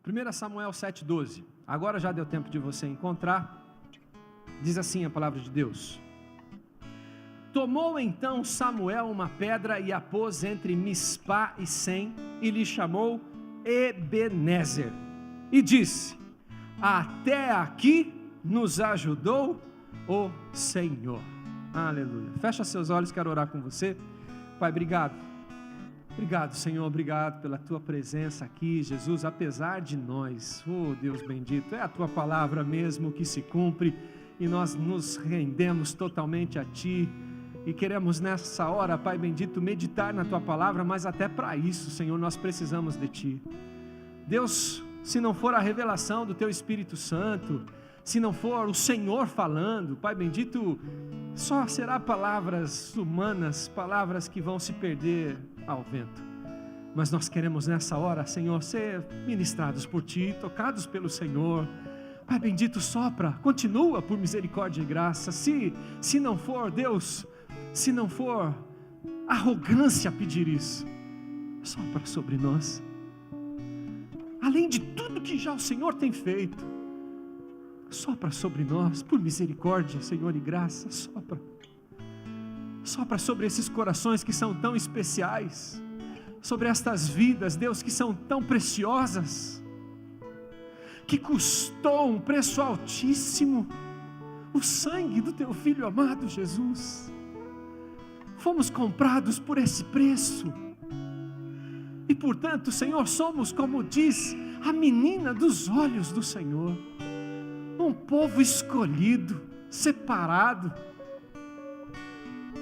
1 Samuel 7,12. Agora já deu tempo de você encontrar. Diz assim a palavra de Deus: tomou então Samuel uma pedra e a pôs entre Mispá e Sem, e lhe chamou Ebenezer, e disse: até aqui nos ajudou o Senhor. Aleluia. Fecha seus olhos, quero orar com você. Pai, obrigado. Obrigado, Senhor, obrigado pela Tua presença aqui, Jesus, apesar de nós, oh Deus bendito, é a Tua palavra mesmo que se cumpre, e nós nos rendemos totalmente a Ti, e queremos nessa hora, Pai bendito, meditar na Tua palavra, mas até para isso, Senhor, nós precisamos de Ti. Deus, se não for a revelação do Teu Espírito Santo, se não for o Senhor falando, Pai bendito, só será palavras humanas, palavras que vão se perder ao vento. Mas nós queremos nessa hora, Senhor, ser ministrados por Ti, tocados pelo Senhor. Pai bendito, sopra, continua por misericórdia e graça. Se não for, Deus, se não for arrogância pedir isso, sopra sobre nós. Além de tudo que já o Senhor tem feito, sopra sobre nós, por misericórdia, Senhor, e graça, sopra. Sopra sobre esses corações que são tão especiais, sobre estas vidas, Deus, que são tão preciosas, que custou um preço altíssimo, o sangue do Teu Filho amado Jesus. Fomos comprados por esse preço, e portanto, Senhor, somos, como diz, a menina dos olhos do Senhor, um povo escolhido, separado,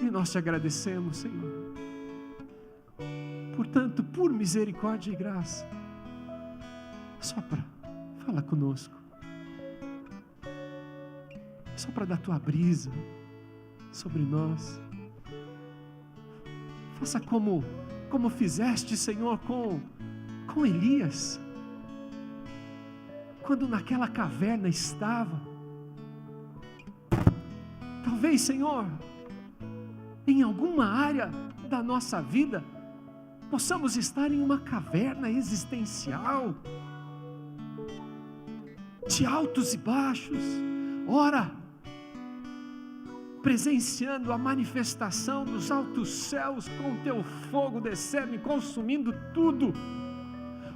e nós Te agradecemos, Senhor. Portanto, por misericórdia e graça, sopra, fala conosco, sopra da Tua brisa sobre nós, faça como fizeste, Senhor, com Elias, quando naquela caverna estava. Talvez, Senhor, em alguma área da nossa vida, possamos estar em uma caverna existencial, de altos e baixos, ora, presenciando a manifestação dos altos céus, com o Teu fogo descendo e consumindo tudo,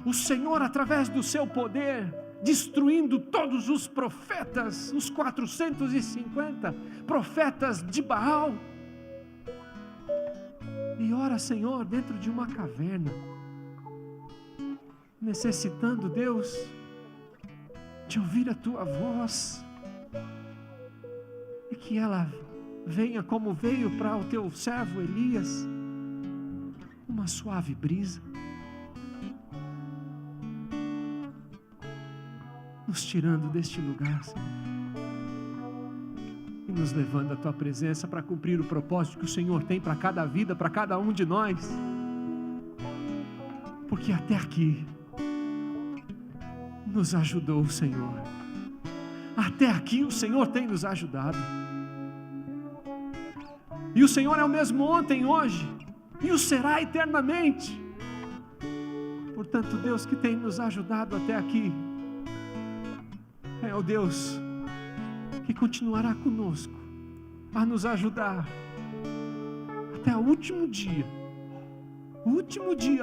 o Senhor, através do Seu poder, destruindo todos os profetas, os 450 profetas de Baal, e ora, Senhor, dentro de uma caverna, necessitando, Deus, de ouvir a Tua voz, e que ela venha como veio para o Teu servo Elias, uma suave brisa, nos tirando deste lugar, Senhor, e nos levando à Tua presença para cumprir o propósito que o Senhor tem para cada vida, para cada um de nós, porque até aqui nos ajudou o Senhor, até aqui o Senhor tem nos ajudado, e o Senhor é o mesmo ontem, hoje, e o será eternamente. Portanto, Deus que tem nos ajudado até aqui, é o Deus que continuará conosco, a nos ajudar, até o último dia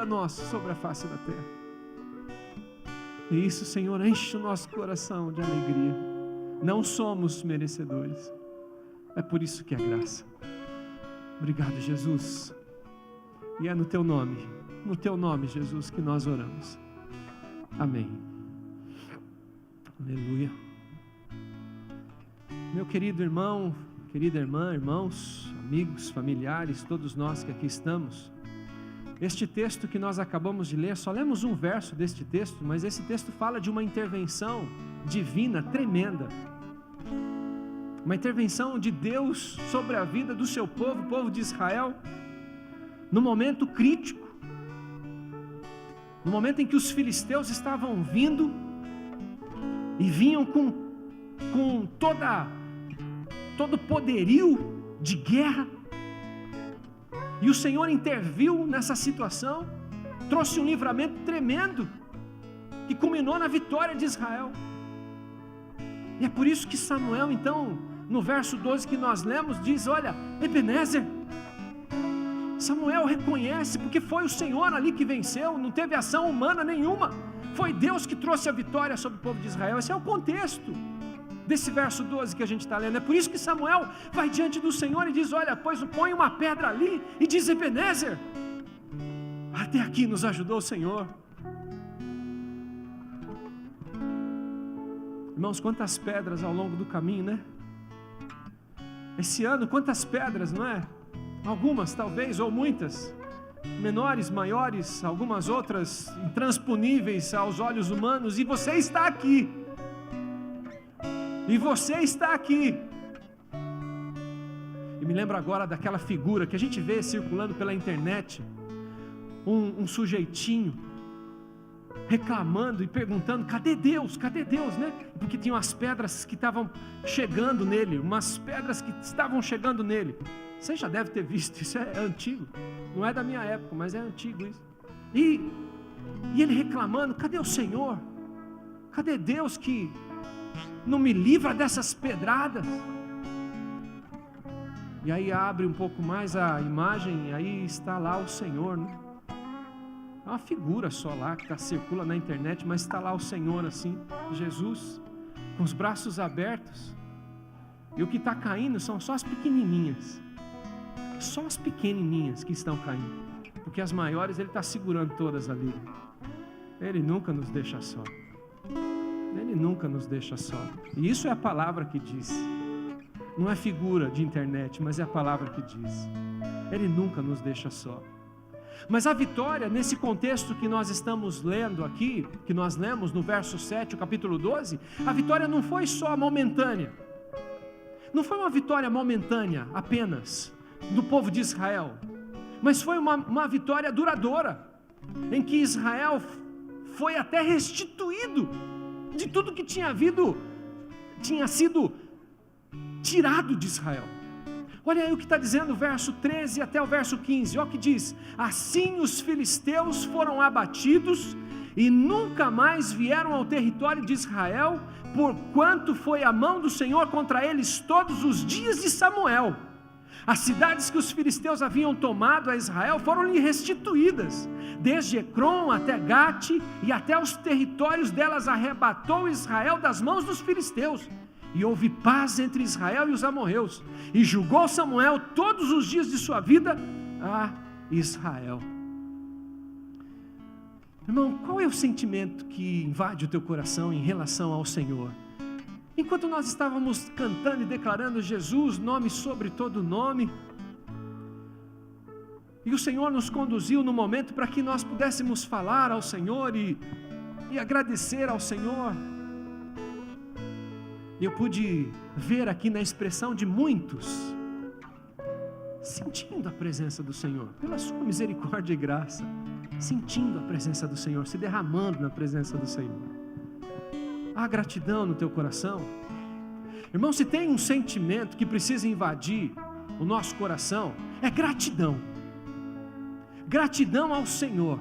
nosso sobre a face da terra. E isso, Senhor, enche o nosso coração de alegria. Não somos merecedores, é por isso que é graça. Obrigado, Jesus, e é no Teu nome, Jesus, que nós oramos. Amém. Aleluia. Meu querido irmão, querida irmã, irmãos, amigos, familiares, todos nós que aqui estamos, este texto que nós acabamos de ler, só lemos um verso deste texto, mas esse texto fala de uma intervenção divina tremenda, uma intervenção de Deus sobre a vida do seu povo, o povo de Israel, no momento crítico, no momento em que os filisteus estavam vindo, e vinham com todo poderio de guerra, e o Senhor interviu nessa situação, trouxe um livramento tremendo, que culminou na vitória de Israel. E é por isso que Samuel, então, no verso 12 que nós lemos, diz: olha, Ebenezer. Samuel reconhece, porque foi o Senhor ali que venceu, não teve ação humana nenhuma, foi Deus que trouxe a vitória sobre o povo de Israel. Esse é o contexto desse verso 12 que a gente está lendo. É por isso que Samuel vai diante do Senhor e diz: olha, pois põe uma pedra ali, e diz: Ebenezer, até aqui nos ajudou o Senhor. Irmãos, quantas pedras ao longo do caminho, né? Esse ano, quantas pedras, não é? Algumas talvez, ou muitas, menores, maiores, algumas outras intransponíveis aos olhos humanos, e você está aqui. E você está aqui. E me lembro agora daquela figura que a gente vê circulando pela internet, um sujeitinho reclamando e perguntando: cadê Deus? Cadê Deus, né? Porque tinham as pedras que estavam chegando nele, umas pedras que estavam chegando nele. Você já deve ter visto, isso é antigo, não é da minha época, mas é antigo isso. E ele reclamando: cadê o Senhor? Cadê Deus que não me livra dessas pedradas? E aí abre um pouco mais a imagem, e aí está lá o Senhor, né? É uma figura só lá que circula na internet, mas está lá o Senhor assim, Jesus, com os braços abertos. E o que está caindo são só as pequenininhas. Só as pequenininhas que estão caindo, porque as maiores Ele está segurando todas ali. Ele nunca nos deixa só. Ele nunca nos deixa só. E isso é a palavra que diz. Não é figura de internet, mas é a palavra que diz. Ele nunca nos deixa só. Mas a vitória, nesse contexto que nós estamos lendo aqui, que nós lemos no verso 7, o capítulo 12, a vitória não foi só momentânea. Não foi uma vitória momentânea apenas do povo de Israel, mas foi uma vitória duradoura, em que Israel foi até restituído de tudo que tinha sido tirado de Israel. Olha aí o que está dizendo o verso 13 até o verso 15, olha o que diz: assim os filisteus foram abatidos e nunca mais vieram ao território de Israel, porquanto foi a mão do Senhor contra eles todos os dias de Samuel. As cidades que os filisteus haviam tomado a Israel foram-lhe restituídas, desde Ecrom até Gate, e até os territórios delas arrebatou Israel das mãos dos filisteus. E houve paz entre Israel e os amorreus, e julgou Samuel todos os dias de sua vida a Israel. Irmão, qual é o sentimento que invade o teu coração em relação ao Senhor? Enquanto nós estávamos cantando e declarando Jesus, nome sobre todo nome, e o Senhor nos conduziu no momento para que nós pudéssemos falar ao Senhor e agradecer ao Senhor, eu pude ver aqui na expressão de muitos, sentindo a presença do Senhor, pela sua misericórdia e graça, sentindo a presença do Senhor, se derramando na presença do Senhor. Há gratidão no teu coração? Irmão, se tem um sentimento que precisa invadir o nosso coração, é gratidão. Gratidão ao Senhor.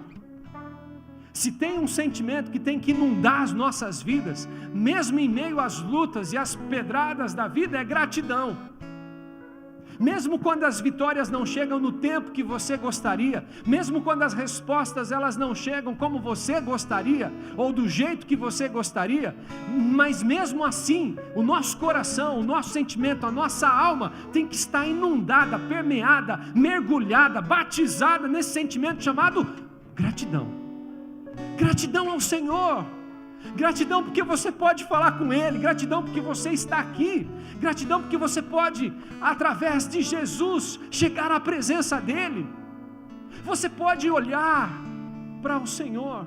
Se tem um sentimento que tem que inundar as nossas vidas, mesmo em meio às lutas e às pedradas da vida, é gratidão. Mesmo quando as vitórias não chegam no tempo que você gostaria, mesmo quando as respostas elas não chegam como você gostaria, ou do jeito que você gostaria, mas mesmo assim, o nosso coração, o nosso sentimento, a nossa alma tem que estar inundada, permeada, mergulhada, batizada nesse sentimento chamado gratidão. Gratidão ao Senhor, gratidão porque você pode falar com Ele, gratidão porque você está aqui, gratidão porque você pode, através de Jesus, chegar à presença dEle. Você pode olhar para o Senhor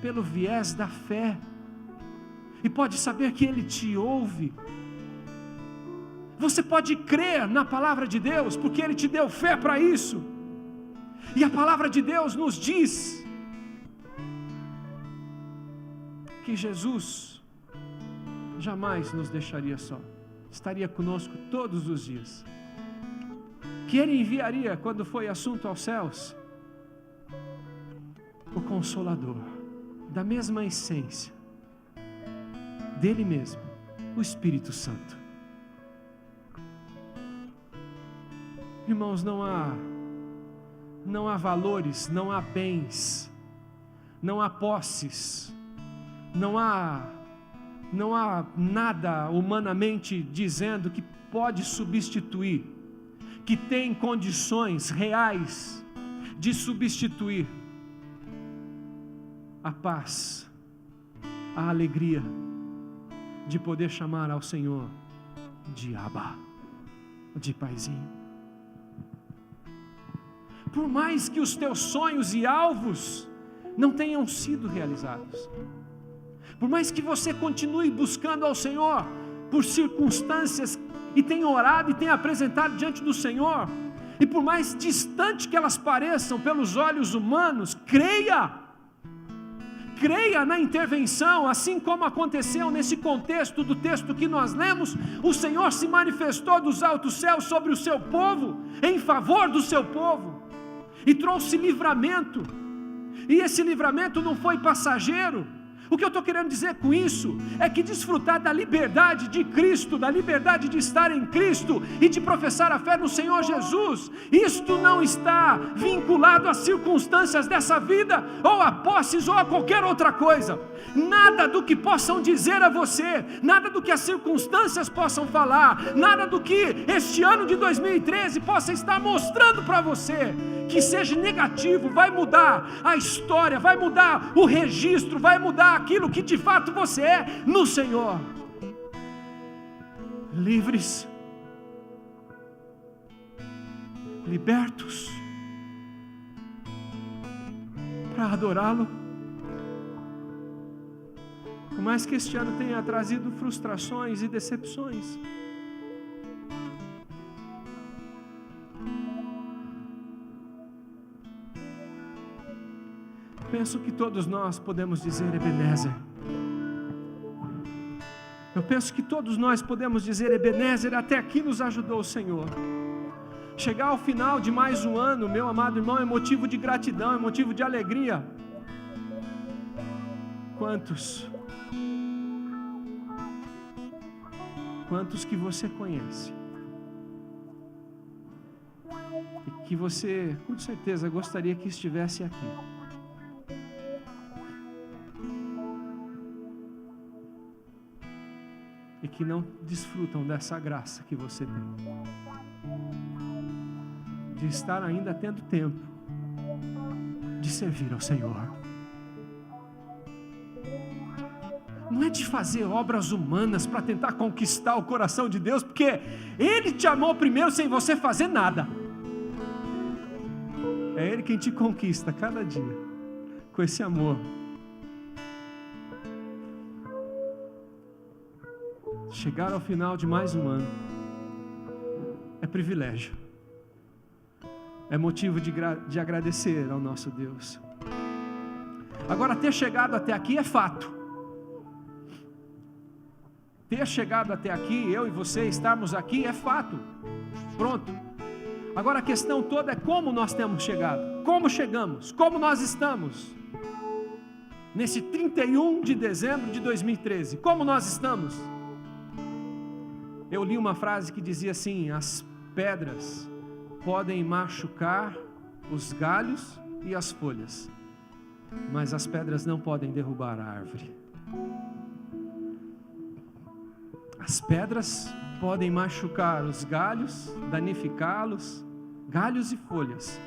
pelo viés da fé, e pode saber que Ele te ouve. Você pode crer na palavra de Deus, porque Ele te deu fé para isso. E a palavra de Deus nos diz que Jesus jamais nos deixaria só, estaria conosco todos os dias, que Ele enviaria, quando foi assunto aos céus, o o Consolador, da mesma essência, dele mesmo, o Espírito Santo. Irmãos, não há valores, não há bens, não há posses, não há nada humanamente dizendo que pode substituir, que tem condições reais de substituir a paz, a alegria de poder chamar ao Senhor de Abba, de Paizinho. Por mais que os teus sonhos e alvos não tenham sido realizados, por mais que você continue buscando ao Senhor por circunstâncias e tenha orado e tenha apresentado diante do Senhor, e por mais distante que elas pareçam pelos olhos humanos, creia na intervenção, assim como aconteceu nesse contexto do texto que nós lemos. O Senhor se manifestou dos altos céus sobre o seu povo, em favor do seu povo, e trouxe livramento, e esse livramento não foi passageiro. O que eu estou querendo dizer com isso é que desfrutar da liberdade de Cristo, da liberdade de estar em Cristo e de professar a fé no Senhor Jesus, isto não está vinculado às circunstâncias dessa vida, ou a posses, ou a qualquer outra coisa. Nada do que possam dizer a você, nada do que as circunstâncias possam falar, nada do que este ano de 2013 possa estar mostrando para você que seja negativo, vai mudar a história, vai mudar o registro, vai mudar aquilo que de fato você é no Senhor. Livres, libertos, para adorá-lo. Por mais que este ano tenha trazido frustrações e decepções, penso que todos nós podemos dizer Ebenezer. Eu penso que todos nós podemos dizer Ebenezer, até aqui nos ajudou o Senhor. Chegar ao final de mais um ano, meu amado irmão, é motivo de gratidão, é motivo de alegria. Quantos que você conhece e que você, com certeza, gostaria que estivesse aqui, e que não desfrutam dessa graça que você tem, de estar ainda tendo tempo de servir ao Senhor. Não é de fazer obras humanas para tentar conquistar o coração de Deus, porque Ele te amou primeiro sem você fazer nada. É Ele quem te conquista cada dia com esse amor. Chegar ao final de mais um ano é privilégio, é motivo de agradecer ao nosso Deus. Agora, ter chegado até aqui é fato. Ter chegado até aqui, eu e você estarmos aqui, é fato. Pronto. Agora a questão toda é como nós temos chegado, como chegamos, como nós estamos nesse 31 de dezembro de 2013, como nós estamos? Eu li uma frase que dizia assim: as pedras podem machucar os galhos e as folhas, mas as pedras não podem derrubar a árvore. As pedras podem machucar os galhos, danificá-los, galhos e folhas,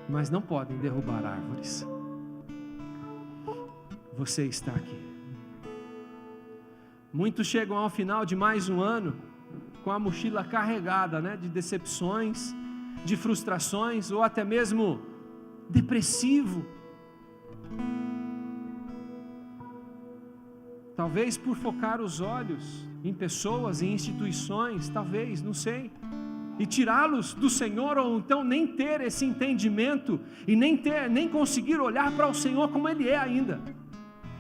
mas não podem derrubar árvores. Você está aqui. Muitos chegam ao final de mais um ano com a mochila carregada, de decepções, de frustrações, ou até mesmo depressivo. Talvez por focar os olhos em pessoas, em instituições, talvez, não sei, e tirá-los do Senhor, ou então nem ter esse entendimento, e nem conseguir olhar para o Senhor como Ele é ainda.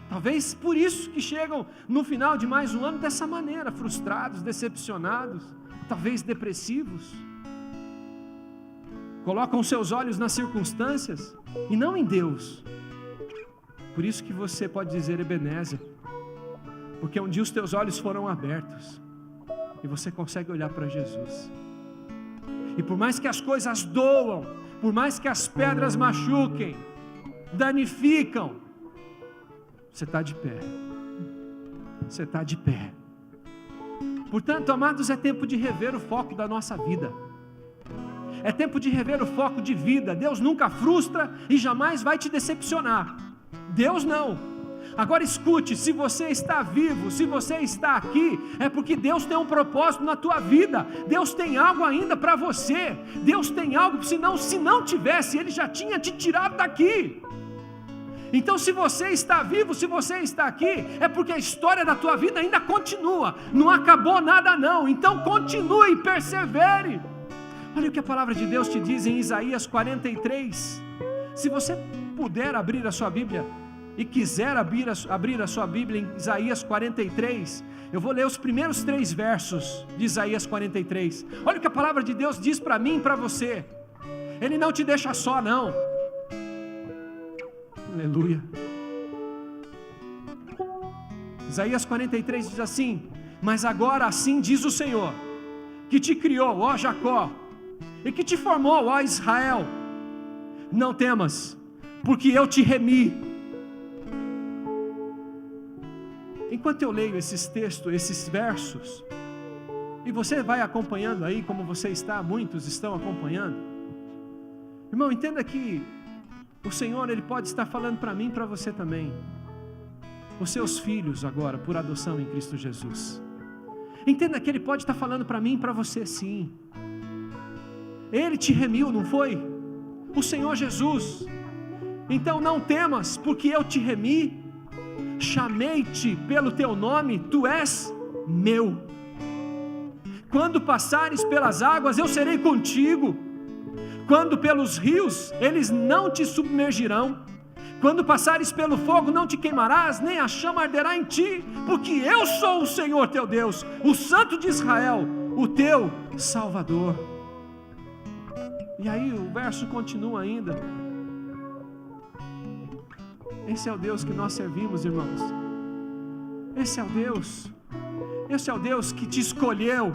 Talvez por isso que chegam no final de mais um ano dessa maneira, frustrados, decepcionados, talvez depressivos. Colocam seus olhos nas circunstâncias e não em Deus. Por isso que você pode dizer Ebenezer, porque um dia os teus olhos foram abertos e você consegue olhar para Jesus. E por mais que as coisas doam, por mais que as pedras machuquem, danificam, você está de pé. Você está de pé. Portanto, amados, é tempo de rever o foco da nossa vida. É tempo de rever o foco de vida. Deus nunca frustra e jamais vai te decepcionar. Deus não. Agora escute, se você está vivo, se você está aqui, é porque Deus tem um propósito na tua vida. Deus tem algo ainda para você. Deus tem algo, senão, se não tivesse, Ele já tinha te tirado daqui. Então, se você está vivo, se você está aqui, é porque a história da tua vida ainda continua. Não acabou nada não. Então continue e persevere. Olha o que a palavra de Deus te diz em Isaías 43. Se você puder abrir a sua Bíblia e quiser abrir a sua Bíblia em Isaías 43, eu vou ler os primeiros 3 versos de Isaías 43. Olha o que a palavra de Deus diz para mim e para você. Ele não te deixa só não. Aleluia. Isaías 43 diz assim: mas agora assim diz o Senhor, que te criou, ó Jacó, e que te formou, ó Israel, não temas, porque eu te remi. Enquanto eu leio esses textos, esses versos, e você vai acompanhando aí, como você está, muitos estão acompanhando, irmão, entenda que o Senhor, Ele pode estar falando para mim e para você também. Os seus filhos agora, por adoção em Cristo Jesus. Entenda que Ele pode estar falando para mim e para você sim. Ele te remiu, não foi? O Senhor Jesus. Então não temas, porque eu te remi. Chamei-te pelo teu nome, tu és meu. Quando passares pelas águas, eu serei contigo. Quando pelos rios, eles não te submergirão. Quando passares pelo fogo, não te queimarás, nem a chama arderá em ti, porque eu sou o Senhor teu Deus, o Santo de Israel, o teu Salvador. E aí o verso continua ainda. Esse é o Deus que nós servimos, irmãos. Esse é o Deus que te escolheu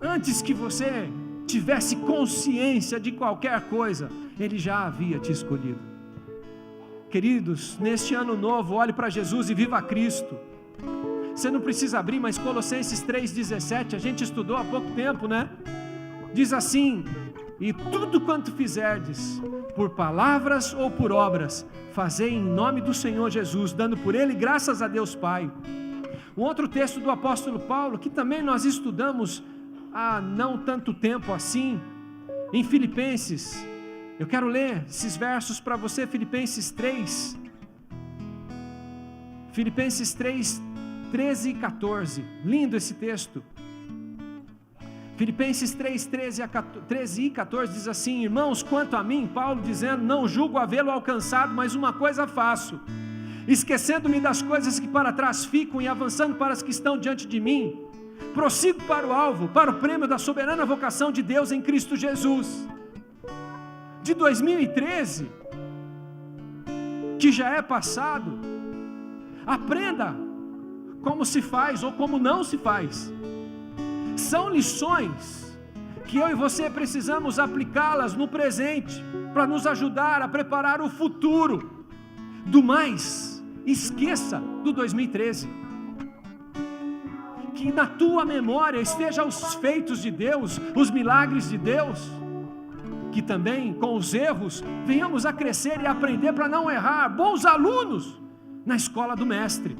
antes que você tivesse consciência de qualquer coisa. Ele já havia te escolhido. Queridos, neste ano novo, olhe para Jesus e viva Cristo. Você não precisa abrir, mas Colossenses 3,17, a gente estudou há pouco tempo, né? Diz assim: e tudo quanto fizerdes, por palavras ou por obras, fazei em nome do Senhor Jesus, dando por Ele graças a Deus Pai. Um outro texto do apóstolo Paulo, que também nós estudamos há não tanto tempo assim, em Filipenses. Eu quero ler esses versos para você, Filipenses 3, 13 e 14, lindo esse texto. Filipenses 3, 13 e 14 diz assim: irmãos, quanto a mim, Paulo dizendo, não julgo havê-lo alcançado, mas uma coisa faço, esquecendo-me das coisas que para trás ficam e avançando para as que estão diante de mim, prossigo para o alvo, para o prêmio da soberana vocação de Deus em Cristo Jesus. De 2013, que já é passado, aprenda como se faz ou como não se faz. São lições que eu e você precisamos aplicá-las no presente, para nos ajudar a preparar o futuro. Do mais, esqueça do 2013. Que na tua memória estejam os feitos de Deus, os milagres de Deus, que também com os erros venhamos a crescer e aprender para não errar, bons alunos na escola do mestre.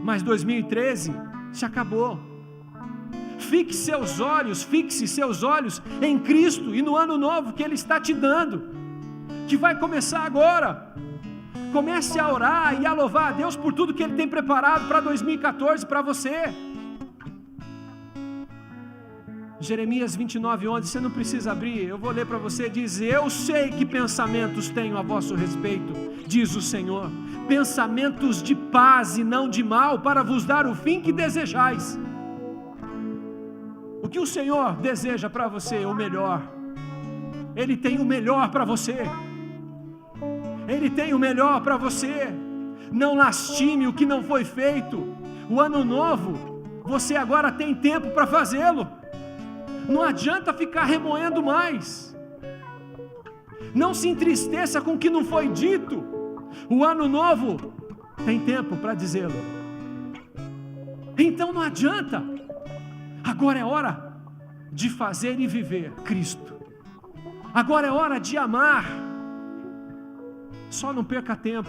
Mas 2013 se acabou. Fixe seus olhos em Cristo e no ano novo que Ele está te dando, que vai começar agora. Comece a orar e a louvar a Deus por tudo que Ele tem preparado para 2014 para você. Jeremias 29:11, você não precisa abrir, eu vou ler para você. Diz: eu sei que pensamentos tenho a vosso respeito, diz o Senhor, pensamentos de paz e não de mal, para vos dar o fim que desejais. O que o Senhor deseja para você? O melhor. Ele tem o melhor para você. Ele tem o melhor para você. Não lastime o que não foi feito. O ano novo, você agora tem tempo para fazê-lo. Não adianta ficar remoendo mais. Não se entristeça com o que não foi dito. O ano novo tem tempo para dizê-lo. Então não adianta. Agora é hora de fazer e viver Cristo. Agora é hora de amar. Só não perca tempo.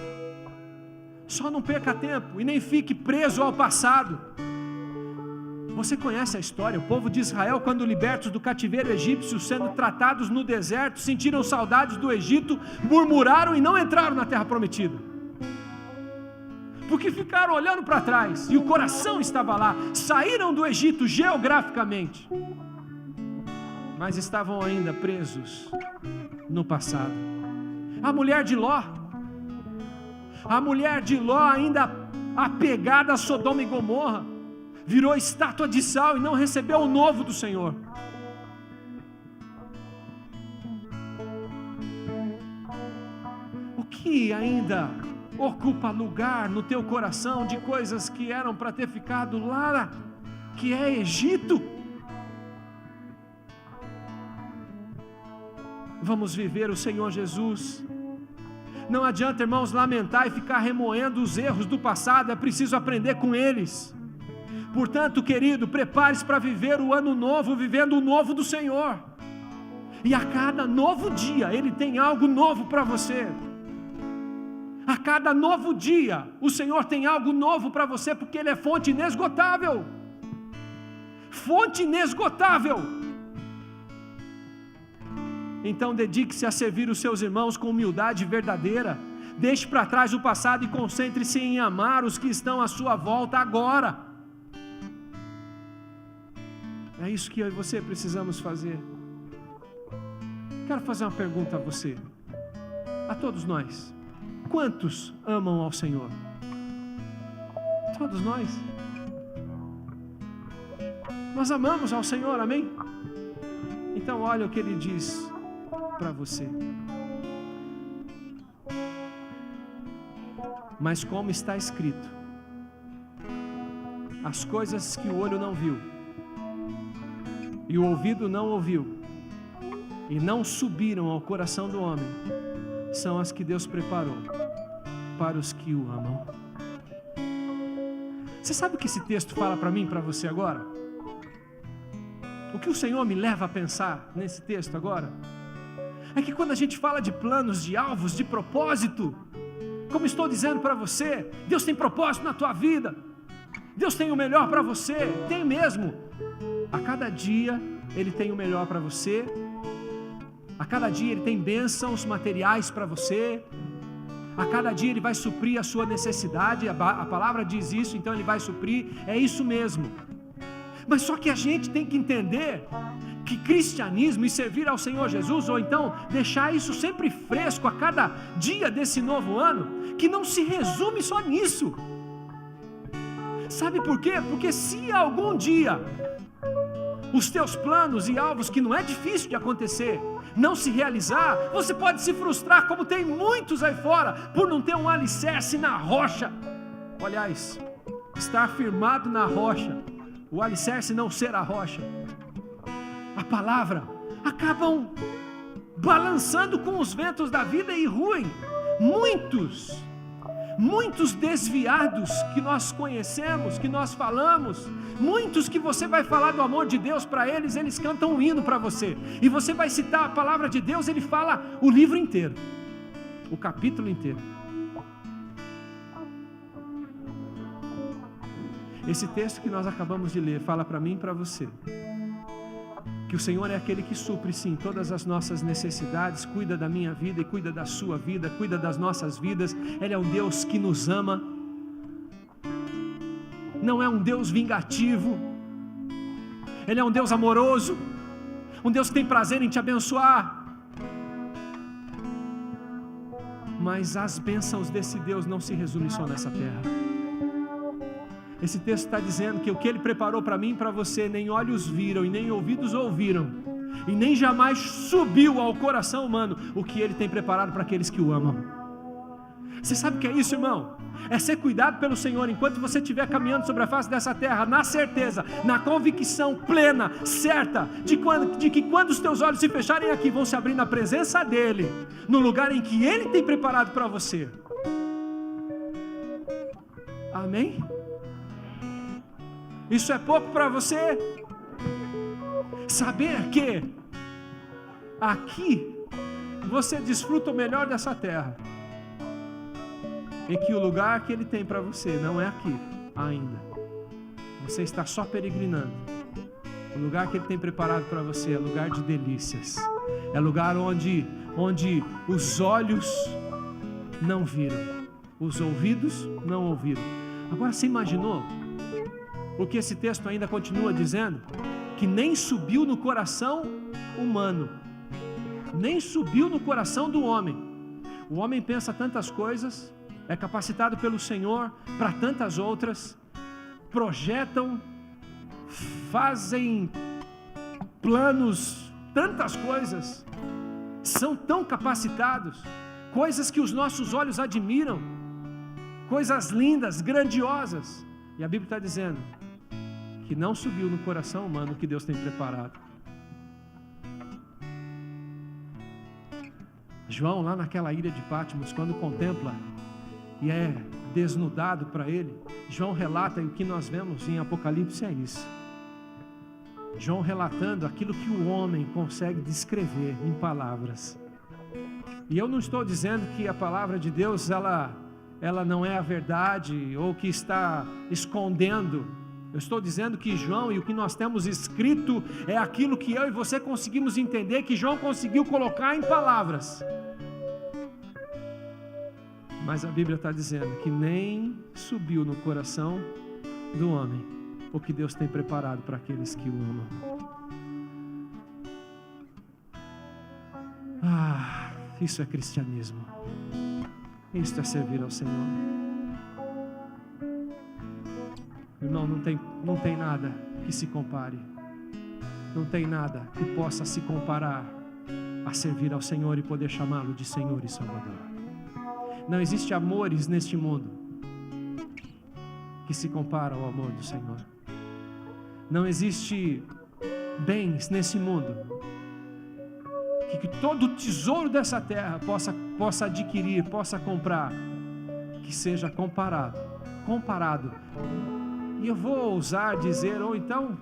Só não perca tempo e nem fique preso ao passado. Você conhece a história? O povo de Israel, quando libertos do cativeiro egípcio, sendo tratados no deserto, sentiram saudades do Egito, murmuraram e não entraram na terra prometida, porque ficaram olhando para trás e o coração estava lá. Saíram do Egito geograficamente, mas estavam ainda presos no passado. A mulher de Ló ainda apegada a Sodoma e Gomorra, virou estátua de sal e não recebeu o novo do Senhor. O que ainda ocupa lugar no teu coração de coisas que eram para ter ficado lá, que é Egito? Vamos viver o Senhor Jesus. Não adianta, irmãos, lamentar e ficar remoendo os erros do passado, é preciso aprender com eles. Portanto, querido, prepare-se para viver o ano novo, vivendo o novo do Senhor. E a cada novo dia, Ele tem algo novo para você. A cada novo dia, o Senhor tem algo novo para você, porque Ele é fonte inesgotável. Fonte inesgotável. Então, dedique-se a servir os seus irmãos com humildade verdadeira. Deixe para trás o passado e concentre-se em amar os que estão à sua volta agora. É isso que eu e você precisamos fazer. Quero fazer uma pergunta a você, a todos nós. Quantos amam ao Senhor? Todos nós. Nós amamos ao Senhor, amém? Então olha o que Ele diz para você. Mas como está escrito, as coisas que o olho não viu, e o ouvido não ouviu, e não subiram ao coração do homem, são as que Deus preparou para os que o amam. Você sabe o que esse texto fala para mim e para você agora? O que o Senhor me leva a pensar nesse texto agora? É que quando a gente fala de planos, de alvos, de propósito, como estou dizendo para você, Deus tem propósito na tua vida. Deus tem o melhor para você, tem mesmo. A cada dia Ele tem o melhor para você. A cada dia Ele tem bênçãos materiais para você. A cada dia Ele vai suprir a sua necessidade. A palavra diz isso, então Ele vai suprir. É isso mesmo. Mas só que a gente tem que entender que cristianismo e servir ao Senhor Jesus, ou então deixar isso sempre fresco a cada dia desse novo ano, que não se resume só nisso. Sabe por quê? Porque se algum dia os teus planos e alvos, que não é difícil de acontecer, não se realizar, você pode se frustrar, como tem muitos aí fora, por não ter um alicerce na rocha. Aliás, estar firmado na rocha, o alicerce não ser a rocha, a palavra, acabam balançando com os ventos da vida e ruem. Muitos desviados que nós conhecemos, que nós falamos, muitos que você vai falar do amor de Deus para eles, eles cantam um hino para você, e você vai citar a palavra de Deus, ele fala o livro inteiro, o capítulo inteiro. Esse texto que nós acabamos de ler fala para mim e para você que o Senhor é aquele que supre sim todas as nossas necessidades, cuida da minha vida e cuida da sua vida, cuida das nossas vidas. Ele é um Deus que nos ama, não é um Deus vingativo, Ele é um Deus amoroso, um Deus que tem prazer em te abençoar. Mas as bênçãos desse Deus não se resumem só nessa terra. Esse texto está dizendo que o que Ele preparou para mim e para você, nem olhos viram e nem ouvidos ouviram, e nem jamais subiu ao coração humano o que Ele tem preparado para aqueles que o amam. Você sabe o que é isso, irmão? É ser cuidado pelo Senhor enquanto você estiver caminhando sobre a face dessa terra, na certeza, na convicção plena, certa, de que quando os teus olhos se fecharem aqui, vão se abrir na presença dEle, no lugar em que Ele tem preparado para você. Amém? Isso é pouco para você? Saber que aqui você desfruta o melhor dessa terra, e que o lugar que Ele tem para você não é aqui ainda. Você está só peregrinando. O lugar que Ele tem preparado para você é lugar de delícias. É lugar onde os olhos não viram, os ouvidos não ouviram. Agora você imaginou o que esse texto ainda continua dizendo? Que nem subiu no coração humano, nem subiu no coração do homem. O homem pensa tantas coisas, é capacitado pelo Senhor para tantas outras, projetam, fazem planos, tantas coisas, são tão capacitados, coisas que os nossos olhos admiram, coisas lindas, grandiosas, e a Bíblia está dizendo que não subiu no coração humano o que Deus tem preparado. João, lá naquela ilha de Patmos, quando contempla e é desnudado para ele, João relata, e o que nós vemos em Apocalipse é isso. João relatando aquilo que o homem consegue descrever em palavras. E eu não estou dizendo que a palavra de Deus ela não é a verdade, ou que está escondendo. Eu estou dizendo que João e o que nós temos escrito é aquilo que eu e você conseguimos entender, que João conseguiu colocar em palavras. Mas a Bíblia está dizendo que nem subiu no coração do homem o que Deus tem preparado para aqueles que o amam. Isso é cristianismo. Isso é servir ao Senhor. Irmão, não tem nada que se compare. Não tem nada que possa se comparar a servir ao Senhor e poder chamá-lo de Senhor e Salvador. Não existe amores neste mundo que se compara ao amor do Senhor. Não existe bens nesse mundo que todo o tesouro dessa terra possa adquirir, possa comprar, que seja comparado. E eu vou ousar dizer, ou então,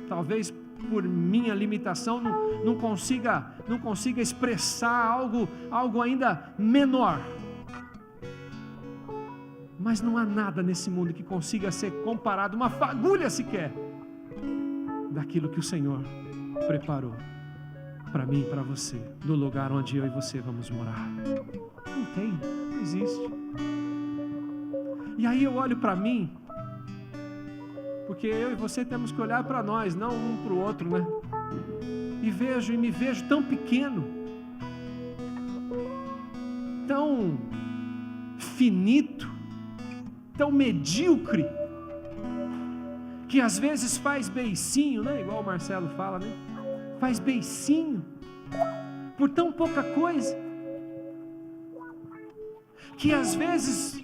talvez por minha limitação, não consiga expressar algo ainda menor. Mas não há nada nesse mundo que consiga ser comparado, uma fagulha sequer, daquilo que o Senhor preparou para mim e para você, no lugar onde eu e você vamos morar. Não existe. E aí eu olho para mim, porque eu e você temos que olhar para nós, não um para o outro, né? E me vejo tão pequeno, tão finito, tão medíocre, que às vezes faz beicinho, né? Igual o Marcelo fala, né? Faz beicinho por tão pouca coisa, que às vezes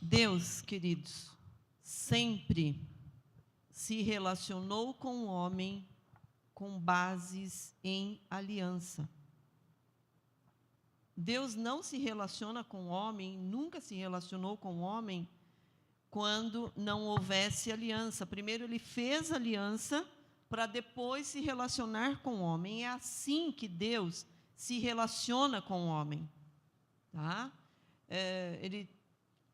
Deus, queridos, sempre se relacionou com o homem com bases em aliança. Deus não se relaciona com o homem, nunca se relacionou com o homem quando não houvesse aliança. Primeiro Ele fez aliança para depois se relacionar com o homem. É assim que Deus se relaciona com o homem, tá? Ele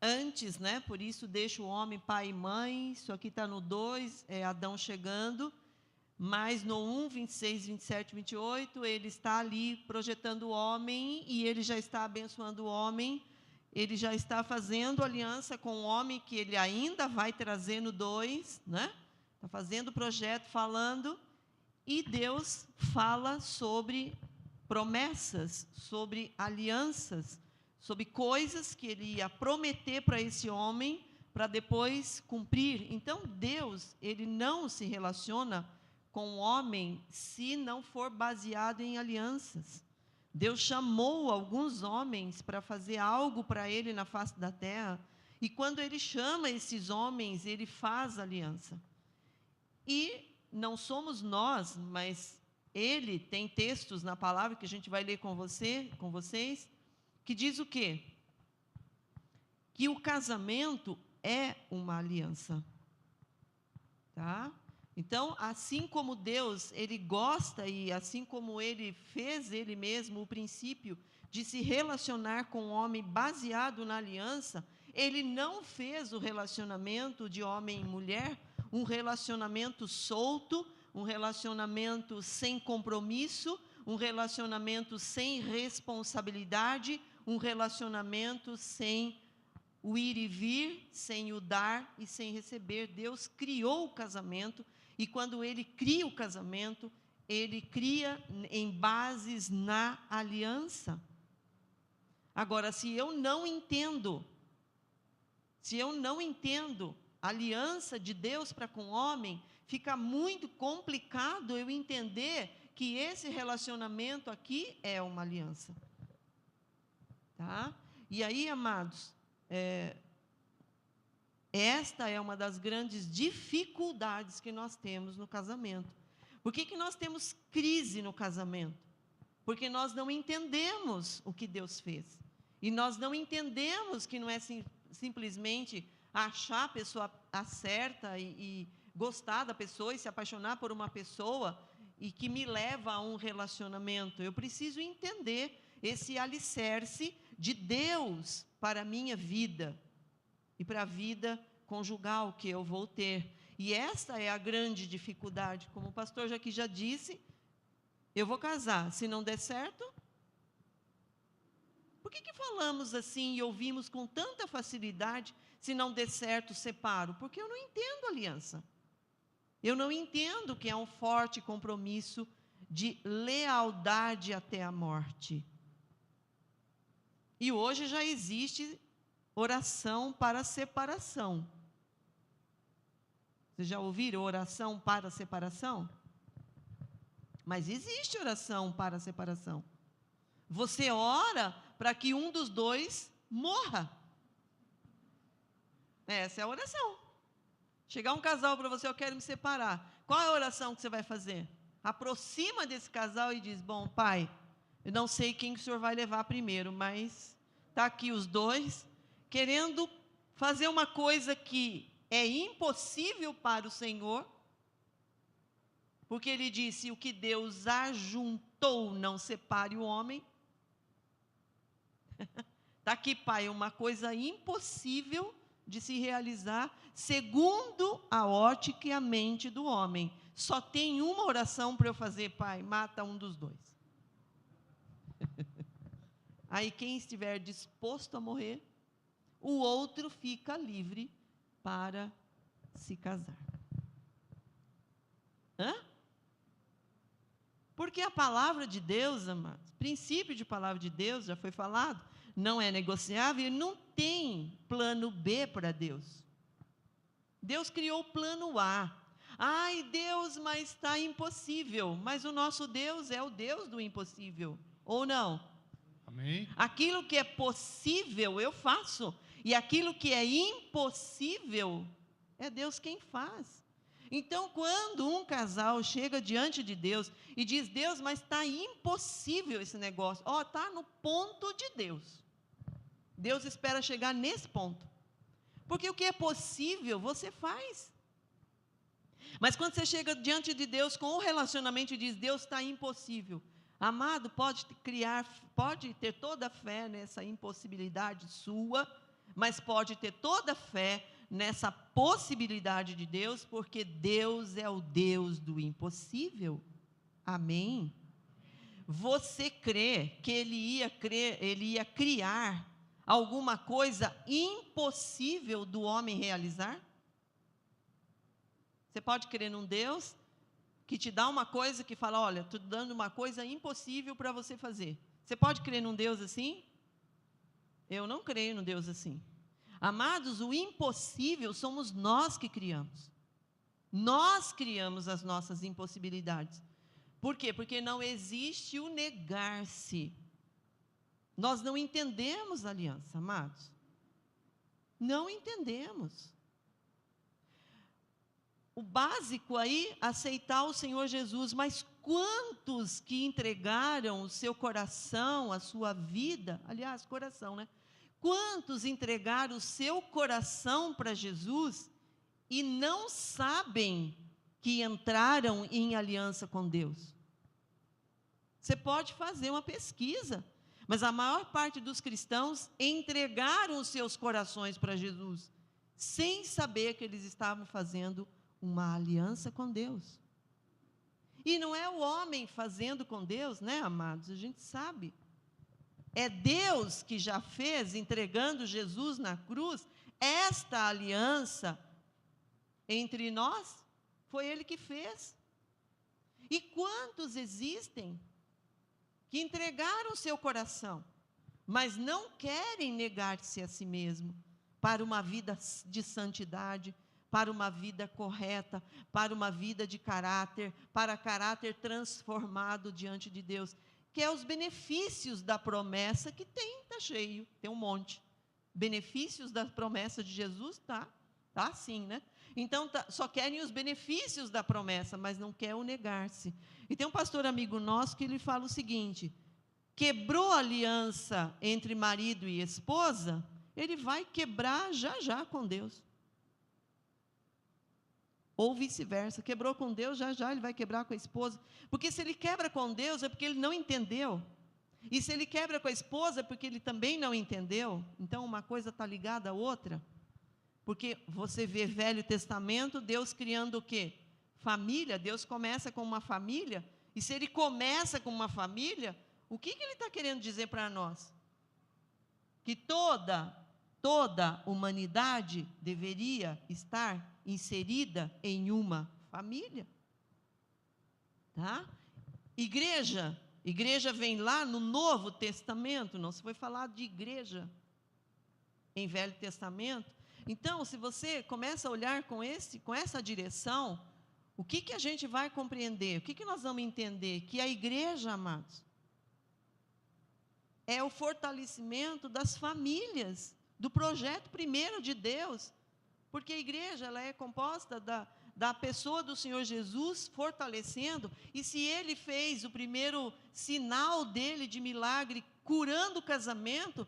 antes, né? Por isso deixa o homem pai e mãe. Isso aqui está no 2, é Adão chegando. Mas no 1, 26, 27, 28, ele está ali projetando o homem e ele já está abençoando o homem. Ele já está fazendo aliança com o homem que ele ainda vai trazer no 2, né? Está fazendo o projeto, falando. E Deus fala sobre promessas, sobre alianças, sobre coisas que Ele ia prometer para esse homem, para depois cumprir. Então, Deus, Ele não se relaciona com o homem se não for baseado em alianças. Deus chamou alguns homens para fazer algo para Ele na face da terra, e quando Ele chama esses homens, Ele faz aliança. E não somos nós, mas Ele tem textos na palavra que a gente vai ler com vocês, que diz o quê? Que o casamento é uma aliança, tá? Então, assim como Deus, Ele gosta, e assim como Ele fez Ele mesmo o princípio de se relacionar com o homem baseado na aliança, Ele não fez o relacionamento de homem e mulher um relacionamento solto, um relacionamento sem compromisso, um relacionamento sem responsabilidade, um relacionamento sem o ir e vir, sem o dar e sem receber. Deus criou o casamento, e quando Ele cria o casamento, Ele cria em bases na aliança. Agora, se eu não entendo a aliança de Deus para com o homem, fica muito complicado eu entender que esse relacionamento aqui é uma aliança. Tá? E aí, amados, esta é uma das grandes dificuldades que nós temos no casamento. Por que nós temos crise no casamento? Porque nós não entendemos o que Deus fez. E nós não entendemos que não é simplesmente achar a pessoa certa e gostar da pessoa e se apaixonar por uma pessoa e que me leva a um relacionamento. Eu preciso entender esse alicerce de Deus para a minha vida e para a vida conjugal que eu vou ter. E esta é a grande dificuldade. Como o pastor já disse, eu vou casar, se não der certo... Por que falamos assim e ouvimos com tanta facilidade, se não der certo, separo? Porque eu não entendo aliança. Eu não entendo que é um forte compromisso de lealdade até a morte. E hoje já existe oração para separação. Vocês já ouviram oração para separação? Mas existe oração para separação. Você ora para que um dos dois morra. Essa é a oração. Chegar um casal para você, eu quero me separar. Qual é a oração que você vai fazer? Aproxima desse casal e diz: bom, pai, eu não sei quem que o senhor vai levar primeiro, mas está aqui os dois, querendo fazer uma coisa que é impossível para o Senhor, porque Ele disse: o que Deus ajuntou, não separe o homem. Está aqui, pai, uma coisa impossível de se realizar, segundo a ótica e a mente do homem. Só tem uma oração para eu fazer, pai: mata um dos dois. Aí quem estiver disposto a morrer, o outro fica livre para se casar. Porque a palavra de Deus, amados, princípio de palavra de Deus, já foi falado, não é negociável, e não tem plano B para Deus. Deus criou o plano A. Ai, Deus, mas está impossível. Mas o nosso Deus é o Deus do impossível, ou não? Amém. Aquilo que é possível, eu faço. E aquilo que é impossível, é Deus quem faz. Então, quando um casal chega diante de Deus e diz: Deus, mas está impossível esse negócio. Está no ponto de Deus. Deus espera chegar nesse ponto. Porque o que é possível, você faz. Mas quando você chega diante de Deus com um relacionamento e diz: Deus, está impossível. Amado, pode ter toda a fé nessa impossibilidade sua, mas pode ter toda a fé nessa possibilidade de Deus, porque Deus é o Deus do impossível. Amém? Você crê que Ele ia criar alguma coisa impossível do homem realizar? Você pode crer num Deus que te dá uma coisa que fala: olha, estou dando uma coisa impossível para você fazer. Você pode crer num Deus assim? Eu não creio num Deus assim. Amados, o impossível somos nós que criamos. Nós criamos as nossas impossibilidades. Por quê? Porque não existe o negar-se. Nós não entendemos a aliança, amados. Não entendemos. O básico aí, aceitar o Senhor Jesus, mas quantos que entregaram o seu coração, a sua vida, aliás, coração, né? Quantos entregaram o seu coração para Jesus e não sabem que entraram em aliança com Deus? Você pode fazer uma pesquisa, mas a maior parte dos cristãos entregaram os seus corações para Jesus, sem saber que eles estavam fazendo uma aliança com Deus. E não é o homem fazendo com Deus, né, amados? A gente sabe. É Deus que já fez, entregando Jesus na cruz, esta aliança entre nós, foi Ele que fez. E quantos existem que entregaram o seu coração, mas não querem negar-se a si mesmo para uma vida de santidade, para uma vida correta, para uma vida de caráter, para caráter transformado diante de Deus, que é os benefícios da promessa que tem, está cheio, tem um monte. Benefícios da promessa de Jesus, tá assim, né? Então, só querem os benefícios da promessa, mas não quer o negar-se. E tem um pastor amigo nosso que ele fala o seguinte: quebrou a aliança entre marido e esposa, ele vai quebrar já com Deus. Ou vice-versa, quebrou com Deus, já ele vai quebrar com a esposa. Porque se ele quebra com Deus, é porque ele não entendeu. E se ele quebra com a esposa, é porque ele também não entendeu. Então, uma coisa está ligada à outra. Porque você vê Velho Testamento, Deus criando o quê? Família. Deus começa com uma família. E se ele começa com uma família, o que ele está querendo dizer para nós? Que toda humanidade deveria estar inserida em uma família, tá? Igreja vem lá no Novo Testamento, não se foi falar de igreja em Velho Testamento. Então, se você começa a olhar com essa direção, o que a gente vai compreender? O que nós vamos entender? Que a igreja, amados, é o fortalecimento das famílias, do projeto primeiro de Deus, porque a igreja ela é composta da pessoa do Senhor Jesus fortalecendo, e se Ele fez o primeiro sinal dele de milagre, curando o casamento,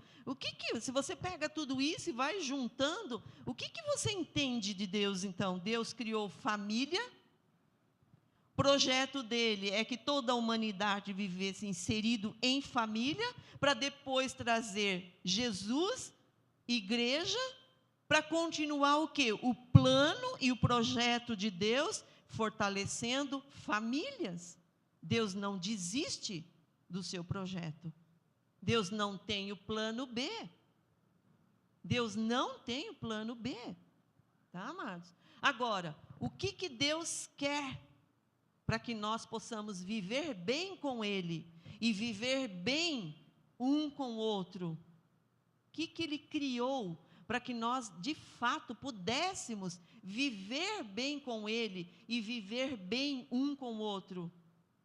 se você pega tudo isso e vai juntando, o que você entende de Deus então? Deus criou família, projeto dele é que toda a humanidade vivesse inserido em família, para depois trazer Jesus, igreja, para continuar o quê? O plano e o projeto de Deus, fortalecendo famílias. Deus não desiste do seu projeto. Deus não tem o plano B. Deus não tem o plano B. Tá, amados? Agora, o que Deus quer para que nós possamos viver bem com Ele e viver bem um com o outro? O que Ele criou para que nós, de fato, pudéssemos viver bem com Ele e viver bem um com o outro?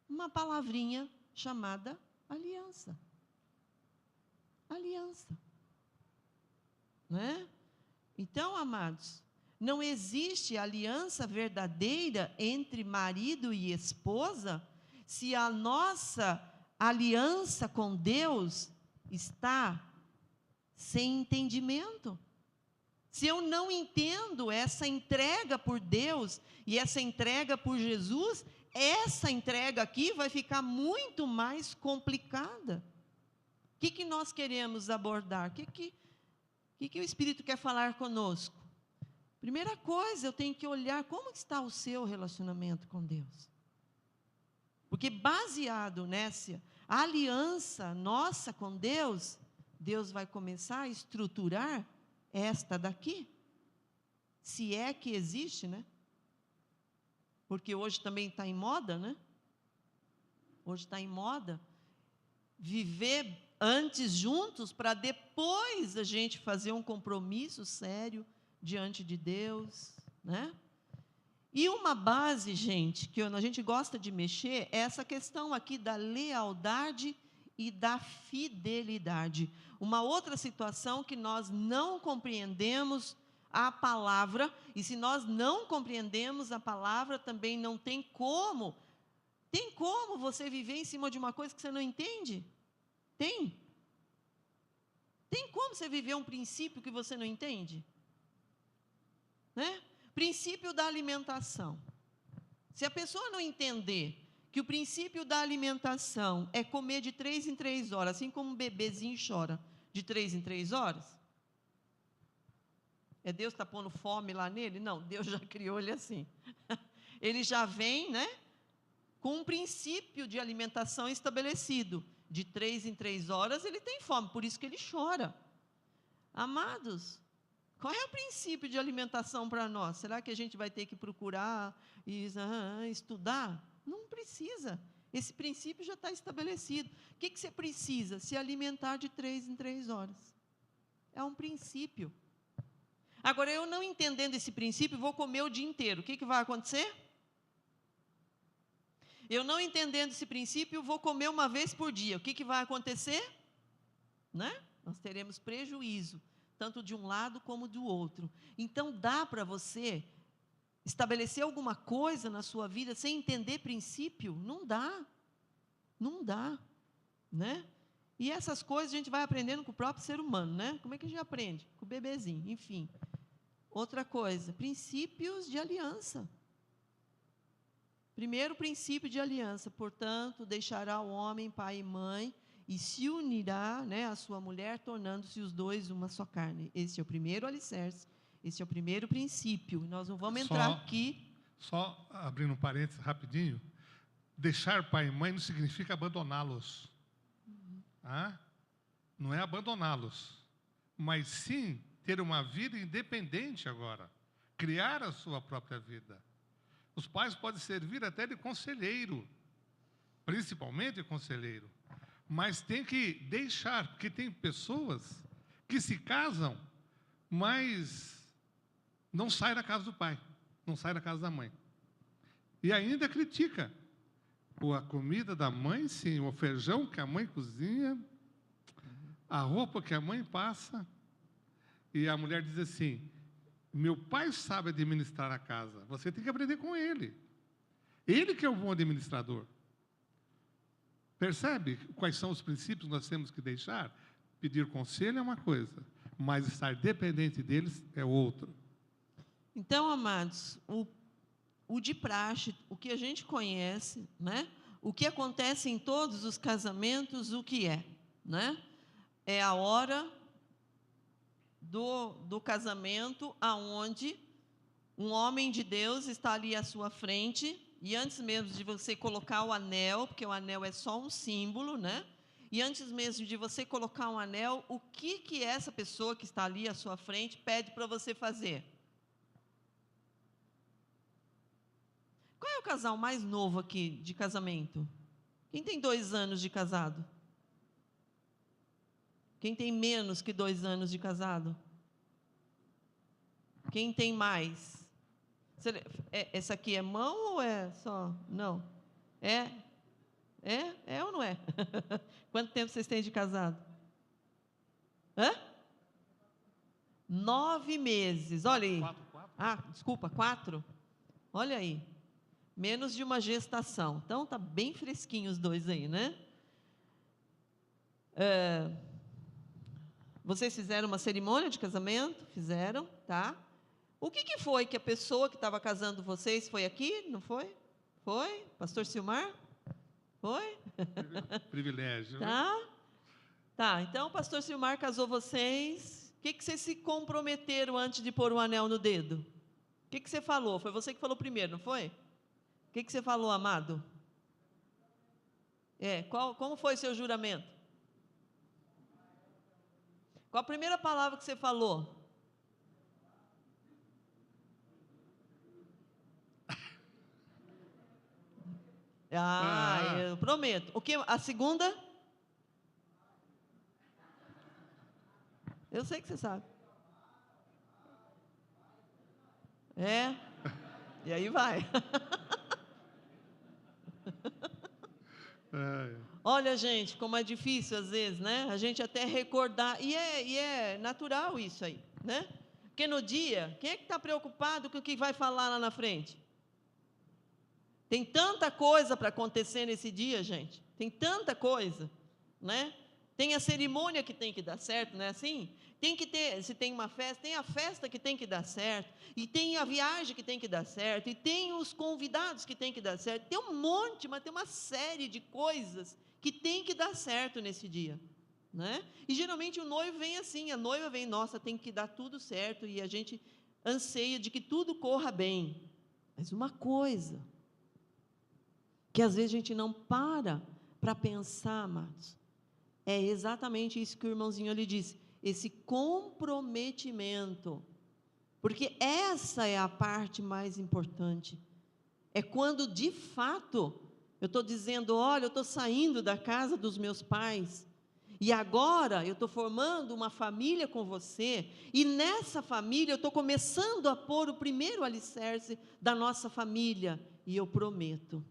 Uma palavrinha chamada aliança. Aliança. Não é? Então, amados, não existe aliança verdadeira entre marido e esposa se a nossa aliança com Deus está sem entendimento. Se eu não entendo essa entrega por Deus e essa entrega por Jesus, essa entrega aqui vai ficar muito mais complicada. O que nós queremos abordar? O que o Espírito quer falar conosco? Primeira coisa, eu tenho que olhar como está o seu relacionamento com Deus. Porque baseado nessa aliança nossa com Deus, Deus vai começar a estruturar esta daqui. Se é que existe, né? Porque hoje também está em moda, né? Hoje está em moda viver antes juntos para depois a gente fazer um compromisso sério diante de Deus, né? E uma base, gente, que a gente gosta de mexer, é essa questão aqui da lealdade e da fidelidade. Uma outra situação que nós não compreendemos a palavra, e se nós não compreendemos a palavra, também não tem como. Tem como você viver em cima de uma coisa que você não entende? Tem. Tem como você viver um princípio que você não entende? Né? Princípio da alimentação. Se a pessoa não entender que o princípio da alimentação é comer de 3 em 3 horas, assim como um bebezinho chora de 3 em 3 horas, é Deus que está pondo fome lá nele? Não, Deus já criou ele assim. Ele já vem, né, com um princípio de alimentação estabelecido. De 3 em 3 horas ele tem fome, por isso que ele chora. Amados, qual é o princípio de alimentação para nós? Será que a gente vai ter que procurar e estudar? Não precisa. Esse princípio já está estabelecido. O que você precisa? Se alimentar de 3 em 3 horas. É um princípio. Agora, eu não entendendo esse princípio, vou comer o dia inteiro. O que vai acontecer? Eu não entendendo esse princípio, vou comer uma vez por dia. O que vai acontecer? Né? Nós teremos prejuízo, tanto de um lado como do outro. Então, dá para você estabelecer alguma coisa na sua vida sem entender princípio? Não dá. Não dá. Né? E essas coisas a gente vai aprendendo com o próprio ser humano, né? Como é que a gente aprende? Com o bebezinho, enfim. Outra coisa, princípios de aliança. Primeiro princípio de aliança, portanto, deixará o homem pai e mãe e se unirá, né, à sua mulher, tornando-se os dois uma só carne. Esse é o primeiro alicerce, esse é o primeiro princípio. Nós não vamos entrar aqui. Só abrindo um parênteses rapidinho, deixar pai e mãe não significa abandoná-los. Não é abandoná-los, mas sim ter uma vida independente agora, criar a sua própria vida. Os pais podem servir até de conselheiro, principalmente conselheiro, mas tem que deixar, porque tem pessoas que se casam, mas não saem da casa do pai, não saem da casa da mãe. E ainda critica a comida da mãe, sim, o feijão que a mãe cozinha, a roupa que a mãe passa. E a mulher diz assim: meu pai sabe administrar a casa, você tem que aprender com ele. Ele que é o bom administrador. Percebe quais são os princípios que nós temos que deixar? Pedir conselho é uma coisa, mas estar dependente deles é outra. Então, amados, o de praxe, o que a gente conhece, né? O que acontece em todos os casamentos, o que é, né? É a hora do casamento, aonde um homem de Deus está ali à sua frente, e antes mesmo de você colocar o anel, porque o anel é só um símbolo, né? E antes mesmo de você colocar um anel, o que essa pessoa que está ali à sua frente pede para você fazer? Qual é o casal mais novo aqui de casamento? Quem tem 2 anos de casado? Quem tem menos que 2 anos de casado? Quem tem mais? Essa aqui é mão ou é só? Não. É? É ou não é? Quanto tempo vocês têm de casado? 9 meses. Olha aí. 4. Desculpa, 4? Olha aí. Menos de uma gestação. Então, tá bem fresquinho os dois aí, né? Vocês fizeram uma cerimônia de casamento? Fizeram, tá? O que foi que a pessoa que estava casando vocês foi aqui? Não foi? Foi? Pastor Silmar? Foi? Privilégio. Tá? Tá, então o pastor Silmar casou vocês. O que vocês se comprometeram antes de pôr o anel no dedo? O que você falou? Foi você que falou primeiro, não foi? O que você falou, amado? Como foi seu juramento? Qual a primeira palavra que você falou? Eu prometo. O que? A segunda? Eu sei que você sabe. E aí vai. Olha, gente, como é difícil às vezes, né? A gente até recordar, e é natural isso aí, né? Porque no dia, quem é que está preocupado com o que vai falar lá na frente? Tem tanta coisa para acontecer nesse dia, gente. Tem tanta coisa, né? Tem a cerimônia que tem que dar certo, não é assim? Tem que ter, se tem uma festa, tem a festa que tem que dar certo, e tem a viagem que tem que dar certo, e tem os convidados que tem que dar certo. Tem um monte, mas tem uma série de coisas que tem que dar certo nesse dia, né? E geralmente o noivo vem assim, a noiva vem, nossa, tem que dar tudo certo, e a gente anseia de que tudo corra bem. Mas uma coisa que às vezes a gente não para pensar, amados, é exatamente isso que o irmãozinho ali disse, esse comprometimento, porque essa é a parte mais importante, é quando de fato, eu estou dizendo, olha, eu estou saindo da casa dos meus pais, e agora eu estou formando uma família com você, e nessa família eu estou começando a pôr o primeiro alicerce da nossa família, e eu prometo.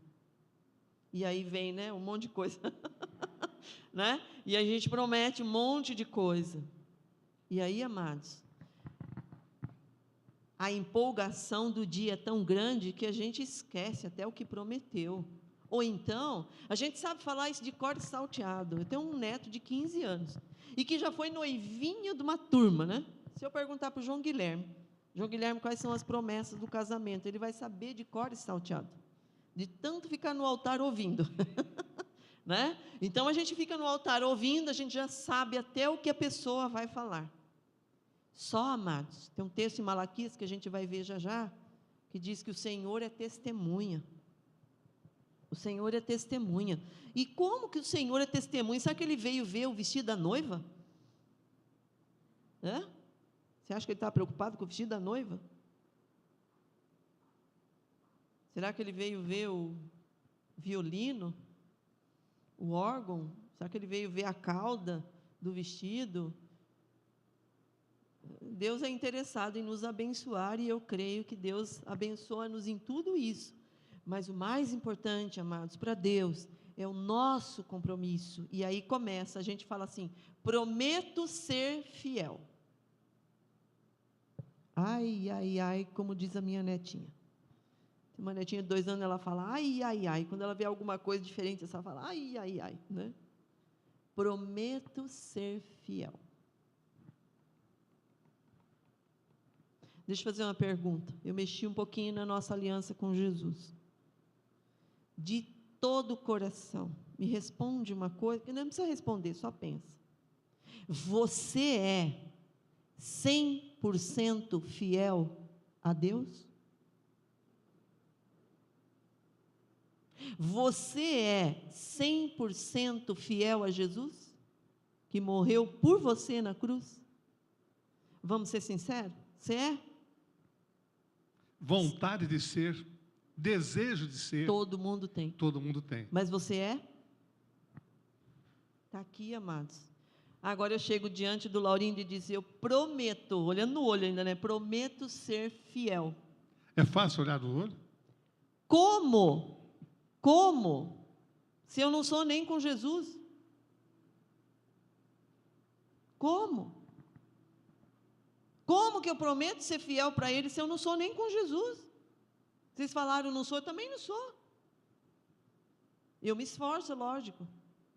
E aí vem, né, um monte de coisa, né? E a gente promete um monte de coisa. E aí, amados, a empolgação do dia é tão grande que a gente esquece até o que prometeu. Ou então, a gente sabe falar isso de cor e salteado. Eu tenho um neto de 15 anos, e que já foi noivinho de uma turma, né? Se eu perguntar para o João Guilherme, quais são as promessas do casamento, ele vai saber de cor e salteado, de tanto ficar no altar ouvindo, né? Então a gente fica no altar ouvindo, a gente já sabe até o que a pessoa vai falar. Só, amados, tem um texto em Malaquias que a gente vai ver já já, que diz que o Senhor é testemunha. O Senhor é testemunha. E como que o Senhor é testemunha? Será que ele veio ver o vestido da noiva? Você acha que ele está preocupado com o vestido da noiva? Será que ele veio ver o violino, o órgão? Será que ele veio ver a cauda do vestido? Deus é interessado em nos abençoar, e eu creio que Deus abençoa-nos em tudo isso. Mas o mais importante, amados, para Deus, é o nosso compromisso. E aí começa, a gente fala assim, prometo ser fiel. Ai, ai, ai, como diz a minha netinha. Uma netinha de 2 anos, ela fala, ai, ai, ai. Quando ela vê alguma coisa diferente, ela fala, ai, ai, ai, né? Prometo ser fiel. Deixa eu fazer uma pergunta. Eu mexi um pouquinho na nossa aliança com Jesus. De todo o coração, me responde uma coisa, que não precisa responder, só pensa. Você é 100% fiel a Deus? Você é 100% fiel a Jesus, que morreu por você na cruz? Vamos ser sinceros? Você é? Vontade de ser, desejo de ser. Todo mundo tem. Todo mundo tem. Mas você é? Está aqui, amados. Agora eu chego diante do Laurinho e dizer, eu prometo, olhando no olho ainda, né? Prometo ser fiel. É fácil olhar no olho? Como? Como? Se eu não sou nem com Jesus? Como? Como que eu prometo ser fiel para Ele se eu não sou nem com Jesus? Vocês falaram, não sou, eu também não sou. Eu me esforço, lógico.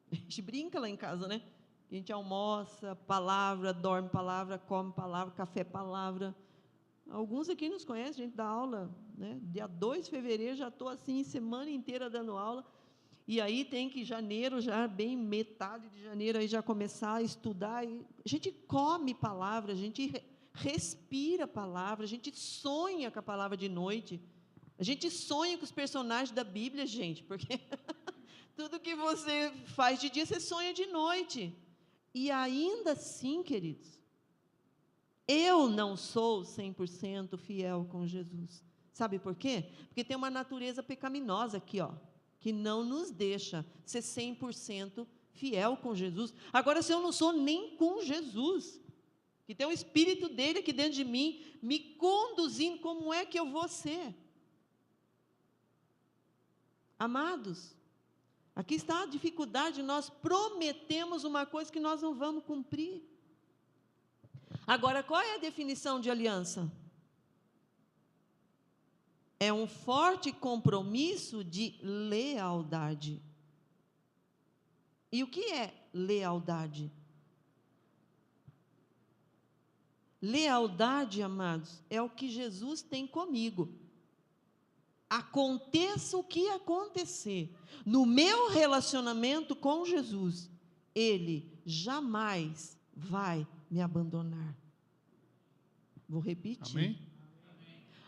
A gente brinca lá em casa, né? A gente almoça, palavra, dorme palavra, come palavra, café palavra. Alguns aqui nos conhecem, a gente dá aula, né? Dia 2 de fevereiro, já estou assim, semana inteira dando aula. E aí tem que janeiro, já bem metade de janeiro, aí já começar a estudar. E a gente come palavra, a gente respira a palavra, a gente sonha com a palavra de noite. A gente sonha com os personagens da Bíblia, gente, porque tudo que você faz de dia, você sonha de noite. E ainda assim, queridos, eu não sou 100% fiel com Jesus. Sabe por quê? Porque tem uma natureza pecaminosa aqui, ó, que não nos deixa ser 100% fiel com Jesus. Agora, se eu não sou nem com Jesus, que tem o Espírito dele aqui dentro de mim, me conduzindo, como é que eu vou ser? Amados, aqui está a dificuldade, nós prometemos uma coisa que nós não vamos cumprir. Agora, qual é a definição de aliança? É um forte compromisso de lealdade. E o que é lealdade? Lealdade, amados, é o que Jesus tem comigo. Aconteça o que acontecer, no meu relacionamento com Jesus, Ele jamais vai me abandonar. Vou repetir. Amém?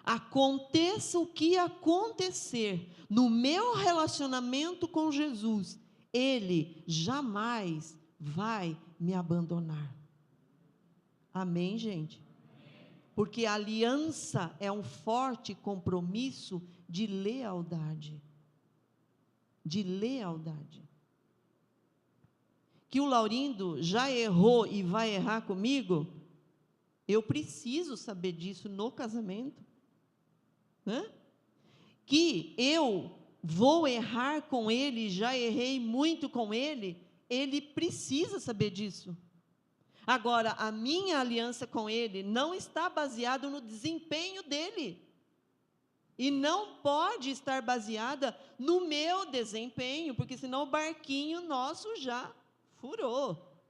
Aconteça o que acontecer, no meu relacionamento com Jesus, Ele jamais vai me abandonar. Amém, gente? Porque a aliança é um forte compromisso de lealdade. De lealdade. Que o Laurindo já errou e vai errar comigo, eu preciso saber disso no casamento. Né? Que eu vou errar com ele, já errei muito com ele, ele precisa saber disso. Agora, a minha aliança com ele não está baseada no desempenho dele. E não pode estar baseada no meu desempenho, porque senão o barquinho nosso já furou.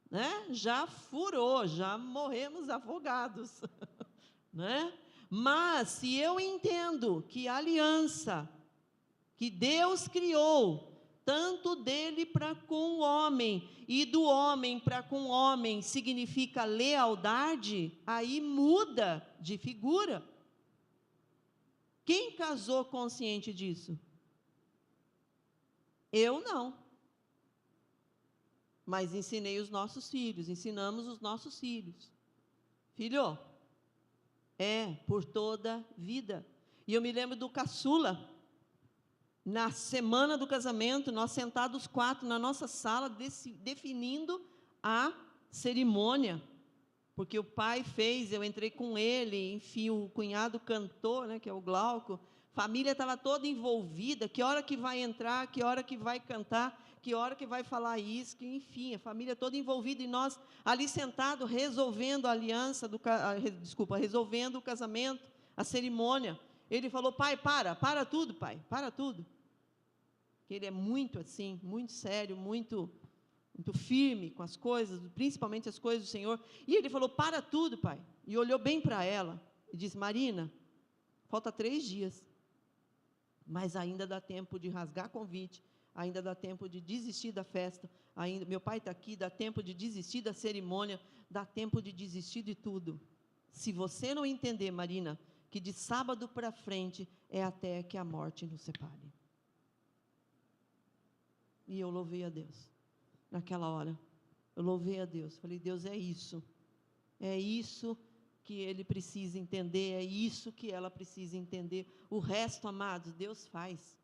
Né? Já furou, já morremos afogados. Né? Mas, se eu entendo que a aliança que Deus criou, tanto dele para com o homem, e do homem para com o homem, significa lealdade, aí muda de figura. Quem casou consciente disso? Eu não. Mas ensinei os nossos filhos, ensinamos os nossos filhos. Filho, é por toda vida. E eu me lembro do caçula, na semana do casamento, nós sentados 4 na nossa sala, definindo a cerimônia, porque o pai fez, eu entrei com ele, enfim, o cunhado cantou, né, que é o Glauco, família estava toda envolvida, que hora que vai entrar, que hora que vai cantar, que hora que vai falar isso, que, enfim, a família toda envolvida, e nós ali sentados, resolvendo a aliança, resolvendo o casamento, a cerimônia. Ele falou: pai, para tudo, pai, para tudo. Que ele é muito assim, muito sério, muito firme com as coisas, principalmente as coisas do Senhor. E ele falou: para tudo, pai. E olhou bem para ela e disse: Marina, falta 3 dias, mas ainda dá tempo de rasgar convite, ainda dá tempo de desistir da festa, ainda, meu pai está aqui, dá tempo de desistir da cerimônia, dá tempo de desistir de tudo. Se você não entender, Marina, que de sábado para frente é até que a morte nos separe. E eu louvei a Deus, naquela hora, eu louvei a Deus, falei: Deus, é isso que ele precisa entender, é isso que ela precisa entender, o resto, amados, Deus faz.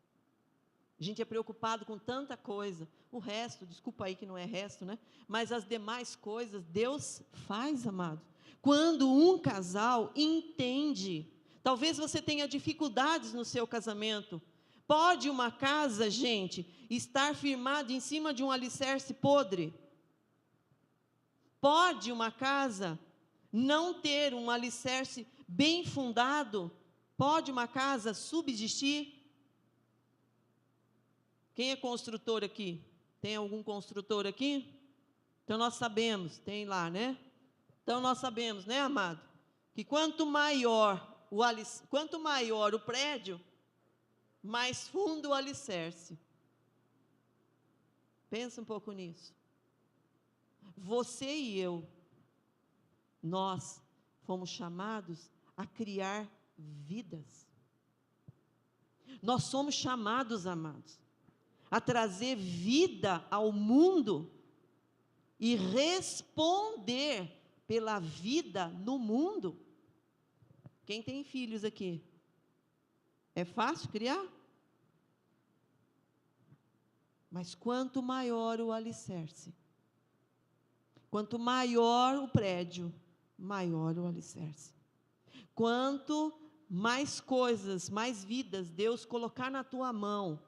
A gente é preocupado com tanta coisa, o resto, desculpa aí que não é resto, né? Mas as demais coisas, Deus faz, amado. Quando um casal entende, talvez você tenha dificuldades no seu casamento. Pode uma casa, gente, estar firmada em cima de um alicerce podre? Pode uma casa não ter um alicerce bem fundado? Pode uma casa subsistir? Quem é construtor aqui? Tem algum construtor aqui? Então nós sabemos, tem lá, né? Então nós sabemos, né, amado? Que quanto maior o prédio, mais fundo o alicerce. Pensa um pouco nisso. Você e eu, nós fomos chamados a criar vidas. Nós somos chamados, amados, a trazer vida ao mundo e responder pela vida no mundo. Quem tem filhos aqui? É fácil criar? Mas quanto maior o alicerce, quanto maior o prédio, maior o alicerce. Quanto mais coisas, mais vidas Deus colocar na tua mão,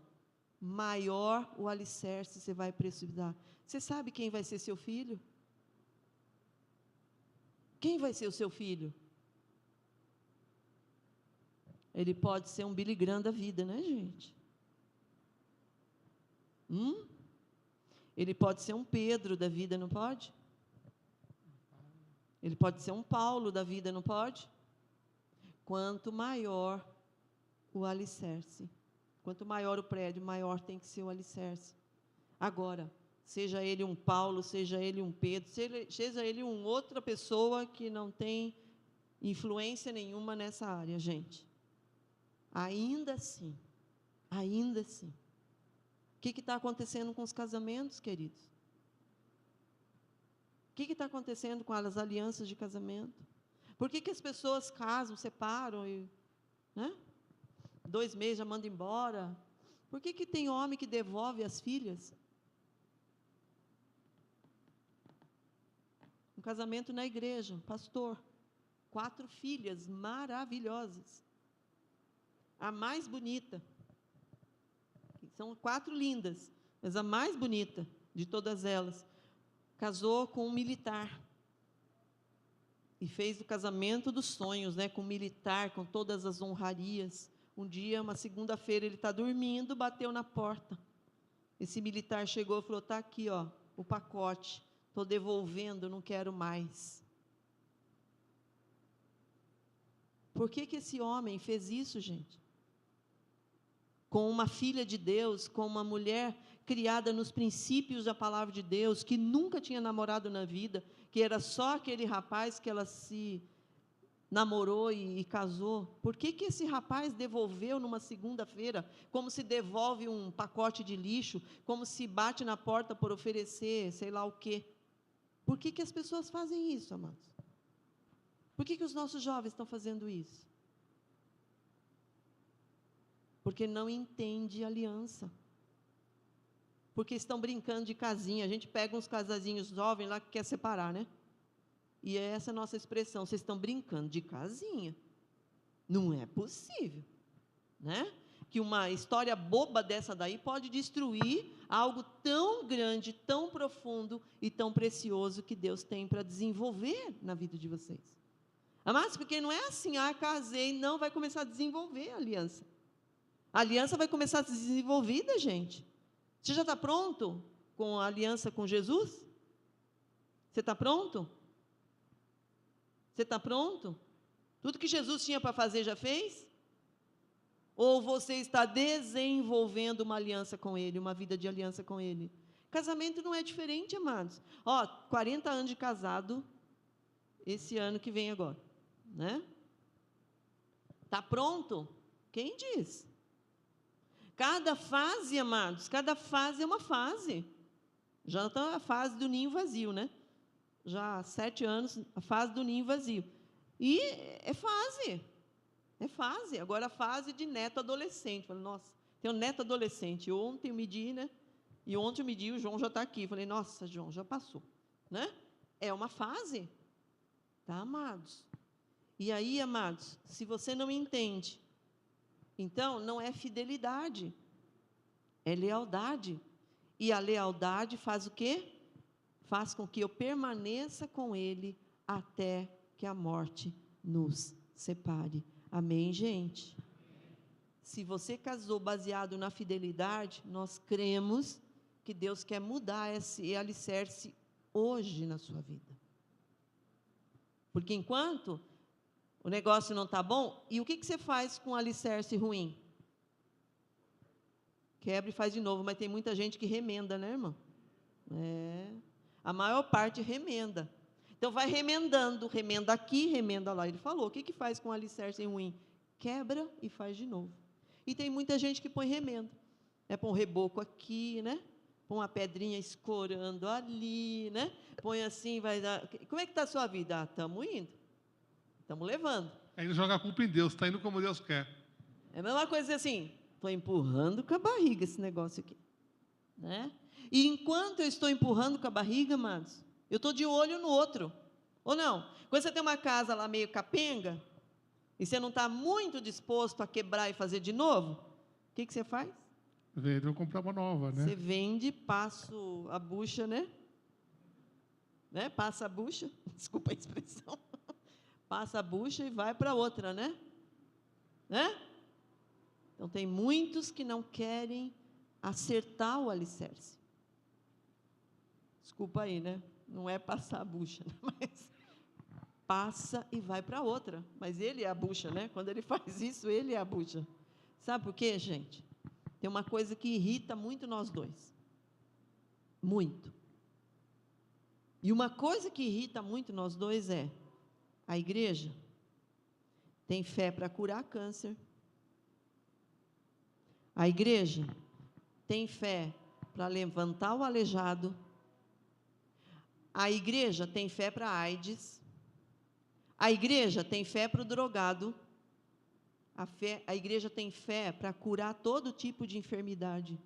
maior o alicerce você vai precisar. Você sabe quem vai ser seu filho? Quem vai ser o seu filho? Ele pode ser um Billy Graham da vida, né, gente? Ele pode ser um Pedro da vida, não pode? Ele pode ser um Paulo da vida, não pode? Quanto maior o alicerce, quanto maior o prédio, maior tem que ser o alicerce. Agora, seja ele um Paulo, seja ele um Pedro, seja ele uma outra pessoa que não tem influência nenhuma nessa área, gente. Ainda assim, o que está acontecendo com os casamentos, queridos? O que está acontecendo com as alianças de casamento? Por que as pessoas casam, separam, e, né? 2 meses já mandam embora? Por que tem homem que devolve as filhas? Um casamento na igreja, pastor, 4 filhas maravilhosas. A mais bonita, são 4 lindas, mas a mais bonita de todas elas, casou com um militar, e fez o casamento dos sonhos, né, com um militar, com todas as honrarias. Um dia, uma segunda-feira, ele está dormindo, bateu na porta, esse militar chegou e falou, está aqui, ó, o pacote, estou devolvendo, não quero mais. Por que esse homem fez isso, gente? Com uma filha de Deus, com uma mulher criada nos princípios da palavra de Deus, que nunca tinha namorado na vida, que era só aquele rapaz que ela se namorou e casou. Por que esse rapaz devolveu numa segunda-feira, como se devolve um pacote de lixo, como se bate na porta por oferecer sei lá o quê? Por que as pessoas fazem isso, amados? Por que os nossos jovens estão fazendo isso? Porque não entende aliança. Porque estão brincando de casinha. A gente pega uns casazinhos jovens lá que quer separar, né? E é essa a nossa expressão, vocês estão brincando de casinha. Não é possível, né? Que uma história boba dessa daí pode destruir algo tão grande, tão profundo e tão precioso que Deus tem para desenvolver na vida de vocês. Amados, porque não é assim, casei, não, vai começar a desenvolver a aliança. A aliança vai começar a ser desenvolvida, gente. Você já está pronto com a aliança com Jesus? Você está pronto? Você está pronto? Tudo que Jesus tinha para fazer já fez? Ou você está desenvolvendo uma aliança com Ele, uma vida de aliança com Ele? Casamento não é diferente, amados. 40 anos de casado, esse ano que vem agora, né? Está pronto? Quem diz? Cada fase, amados, cada fase é uma fase. Já está a fase do ninho vazio, né? Já há 7 anos, a fase do ninho vazio. E é fase. Agora a fase de neto adolescente. Falei, nossa, tenho um neto adolescente. Ontem eu medi, né? E ontem eu medi, o João já está aqui. Falei, nossa, João, já passou, né? É uma fase. Tá, amados? E aí, amados, se você não entende, então não é fidelidade, é lealdade. E a lealdade faz o quê? Faz com que eu permaneça com Ele até que a morte nos separe. Amém, gente? Se você casou baseado na fidelidade, nós cremos que Deus quer mudar esse alicerce hoje na sua vida. Porque enquanto o negócio não está bom, e o que você faz com o alicerce ruim? Quebra e faz de novo, mas tem muita gente que remenda, né, irmão? A maior parte remenda. Então vai remendando, remenda aqui, remenda lá. Ele falou, o que faz com o alicerce ruim? Quebra e faz de novo. E tem muita gente que põe remendo. Põe um reboco aqui, né? Põe uma pedrinha escorando ali, né? Põe assim, vai dar... Como é que está a sua vida? Estamos indo. Estamos levando. Aí ele joga a culpa em Deus, está indo como Deus quer. É a mesma coisa assim, estou empurrando com a barriga esse negócio aqui, né? E enquanto eu estou empurrando com a barriga, amados, eu estou de olho no outro, ou não? Quando você tem uma casa lá meio capenga, e você não está muito disposto a quebrar e fazer de novo, o que você faz? Vende, vou comprar uma nova, né? Você vende, passa a bucha, né? Passa a bucha, desculpa a expressão, passa a bucha e vai para outra, né? Então, tem muitos que não querem acertar o alicerce. Desculpa aí, né? Não é passar a bucha, né? Mas passa e vai para outra. Mas ele é a bucha, né? Quando ele faz isso, ele é a bucha. Sabe por quê, gente? Tem uma coisa que irrita muito nós dois. Muito. E uma coisa que irrita muito nós dois é: a igreja tem fé para curar câncer. A igreja tem fé para levantar o aleijado. A igreja tem fé para AIDS. A igreja tem fé para o drogado. A igreja tem fé para curar todo tipo de enfermidade.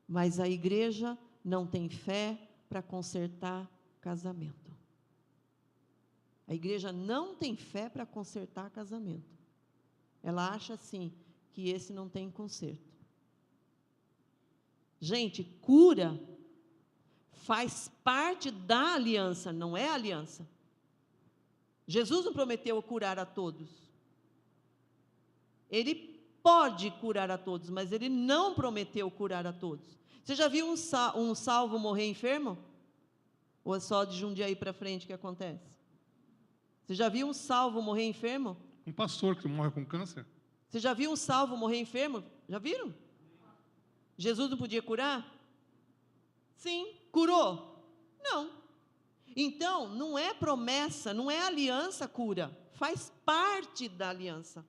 Mas a igreja não tem fé para consertar casamento. A igreja não tem fé para consertar casamento. Ela acha assim, que esse não tem conserto. Gente, cura faz parte da aliança, não é aliança. Jesus não prometeu curar a todos. Ele pode curar a todos, mas ele não prometeu curar a todos. Você já viu um salvo morrer enfermo? Ou é só de Jundiaí para frente que acontece? Você já viu um salvo morrer enfermo? Um pastor que morre com câncer. Você já viu um salvo morrer enfermo? Já viram? Jesus não podia curar? Sim. Curou? Não. Então, não é promessa, não é aliança cura. Faz parte da aliança.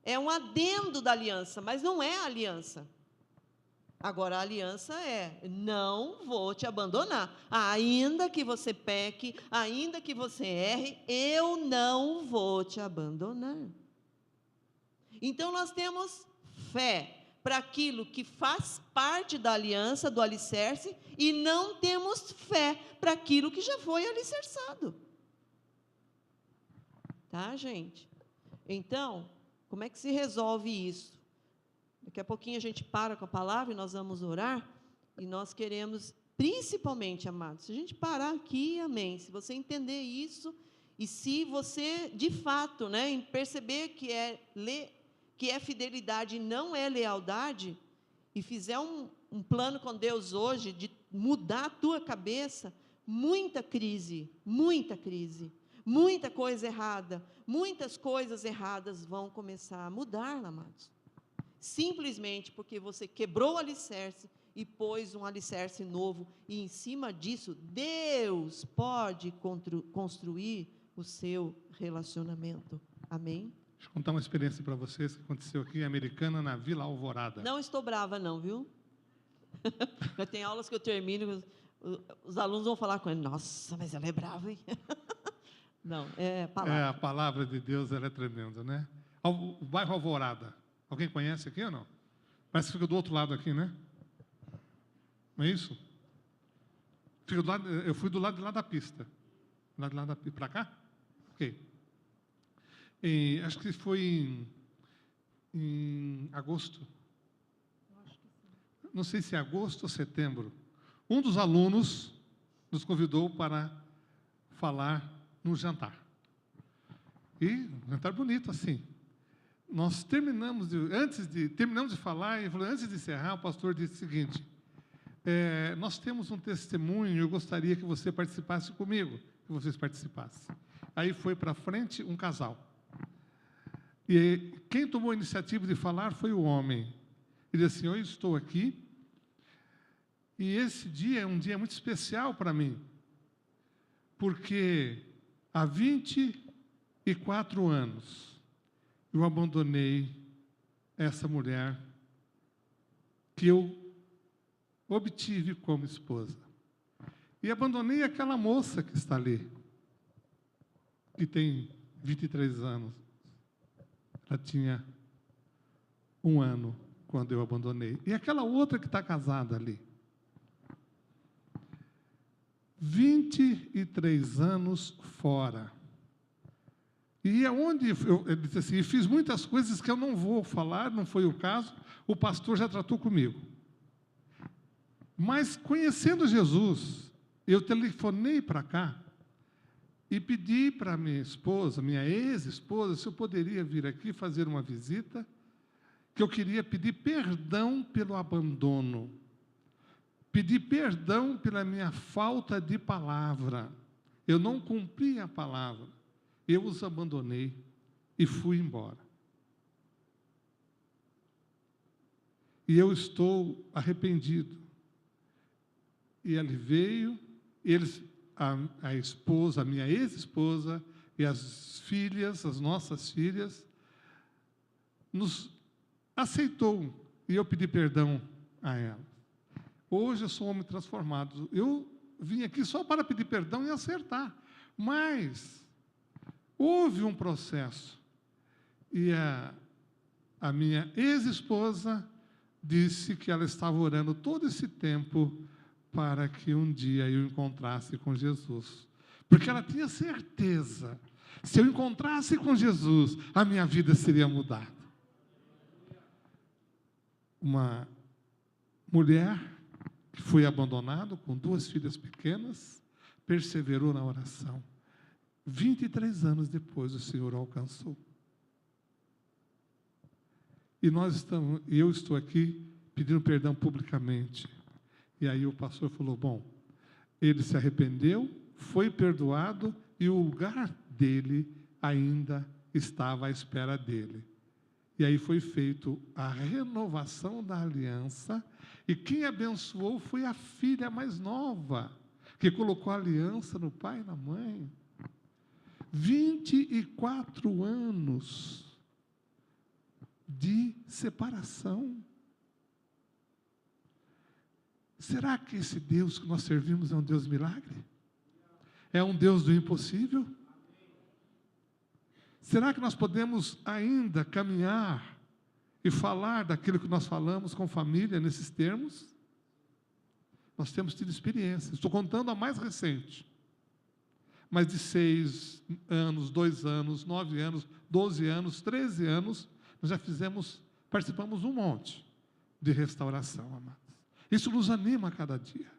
É um adendo da aliança, mas não é aliança. Agora, a aliança é: não vou te abandonar. Ainda que você peque, ainda que você erre, eu não vou te abandonar. Então, nós temos fé para aquilo que faz parte da aliança, do alicerce, e não temos fé para aquilo que já foi alicerçado. Tá, gente? Então, como é que se resolve isso? Daqui a pouquinho a gente para com a palavra e nós vamos orar, e nós queremos, principalmente, amados, se a gente parar aqui, amém, se você entender isso, e se você, de fato, perceber que é fidelidade e não é lealdade, e fizer um plano com Deus hoje, de mudar a tua cabeça, muita coisa errada, muitas coisas erradas vão começar a mudar, amados. Simplesmente porque você quebrou o alicerce e pôs um alicerce novo, e em cima disso, Deus pode construir o seu relacionamento. Amém? Deixa eu contar uma experiência para vocês que aconteceu aqui em Americana, na Vila Alvorada. Não estou brava não, viu? Tem aulas que eu termino, os alunos vão falar com ele: nossa, mas ela é brava, hein? Não, é palavra. A palavra de Deus, ela é tremenda, né? O bairro Alvorada. Alguém conhece aqui ou não? Parece que fica do outro lado aqui, né? Não é isso? Fica do lado, eu fui do lado de lá da pista. Do lado de lá da pista. Para cá? Ok. Acho que foi em agosto. Não sei se é agosto ou setembro. Um dos alunos nos convidou para falar num jantar. E um jantar bonito assim. Nós terminamos de falar, e antes de encerrar, o pastor disse o seguinte: nós temos um testemunho, eu gostaria que você participasse comigo, que vocês participassem. Aí foi para frente um casal. E quem tomou a iniciativa de falar foi o homem. Ele disse assim: eu estou aqui, e esse dia é um dia muito especial para mim, porque há 24 anos eu abandonei essa mulher que eu obtive como esposa. E abandonei aquela moça que está ali, que tem 23 anos. Ela tinha 1 ano quando eu abandonei. E aquela outra que está casada ali. 23 anos fora. E aonde ele disse assim, fiz muitas coisas que eu não vou falar, não foi o caso, o pastor já tratou comigo. Mas, conhecendo Jesus, eu telefonei para cá e pedi para minha esposa, minha ex-esposa, se eu poderia vir aqui fazer uma visita, que eu queria pedir perdão pelo abandono, pedir perdão pela minha falta de palavra. Eu não cumpri a palavra, eu os abandonei e fui embora. E eu estou arrependido. E ele veio, a esposa, a minha ex-esposa e as filhas, as nossas filhas, nos aceitou, e eu pedi perdão a ela. Hoje eu sou um homem transformado. Eu vim aqui só para pedir perdão e acertar, mas houve um processo, e a minha ex-esposa disse que ela estava orando todo esse tempo para que um dia eu encontrasse com Jesus, porque ela tinha certeza, se eu encontrasse com Jesus, a minha vida seria mudada. Uma mulher que foi abandonada com 2 filhas pequenas, perseverou na oração. 23 anos depois, o Senhor a alcançou. E eu estou aqui pedindo perdão publicamente. E aí o pastor falou, bom, ele se arrependeu, foi perdoado, e o lugar dele ainda estava à espera dele. E aí foi feito a renovação da aliança, e quem abençoou foi a filha mais nova, que colocou a aliança no pai e na mãe. 24 anos de separação. Será que esse Deus que nós servimos é um Deus milagre? É um Deus do impossível? Será que nós podemos ainda caminhar e falar daquilo que nós falamos com família nesses termos? Nós temos tido experiência. Estou contando a mais recente. Mas de 6 anos, 2 anos, 9 anos, 12 anos, 13 anos, nós já participamos um monte de restauração, amados. Isso nos anima a cada dia.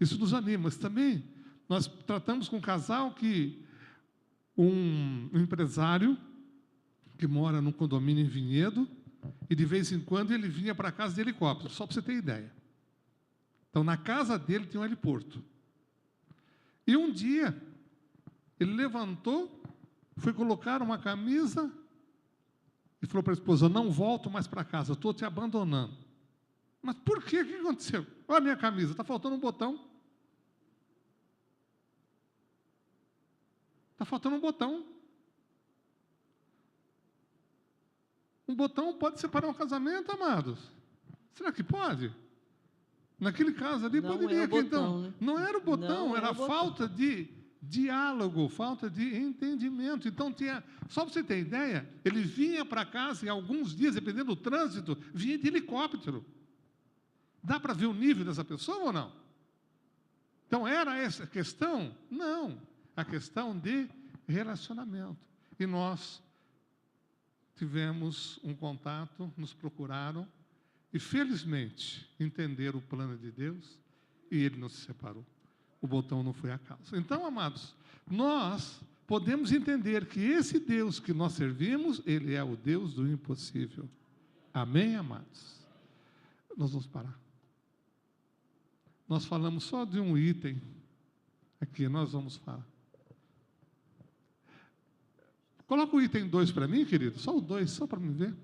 Isso nos anima. Mas também, nós tratamos com um casal que um empresário que mora num condomínio em Vinhedo, e de vez em quando ele vinha para casa de helicóptero, só para você ter ideia. Então, na casa dele tinha um heliporto. E um dia, ele levantou, foi colocar uma camisa e falou para a esposa, não volto mais para casa, estou te abandonando. Mas por quê? O que aconteceu? Olha a minha camisa, está faltando um botão. Está faltando um botão. Um botão pode separar um casamento, amados? Será que pode? Naquele caso ali, Não poderia. é o botão, então, né? não era o botão, Não era é a o botão. falta de diálogo, falta de entendimento. Então, só para você ter ideia, ele vinha para casa, em alguns dias, dependendo do trânsito, vinha de helicóptero. Dá para ver o nível dessa pessoa ou não? Então, era essa a questão? Não. A questão de relacionamento. E nós tivemos um contato, nos procuraram, e felizmente entenderam o plano de Deus, e ele nos separou. O botão não foi a causa. Então, amados, nós podemos entender que esse Deus que nós servimos, ele é o Deus do impossível. Amém, amados? Nós vamos parar. Nós falamos só de um item aqui, nós vamos falar. Coloca o item 2 para mim, querido, só o 2, só para me ver.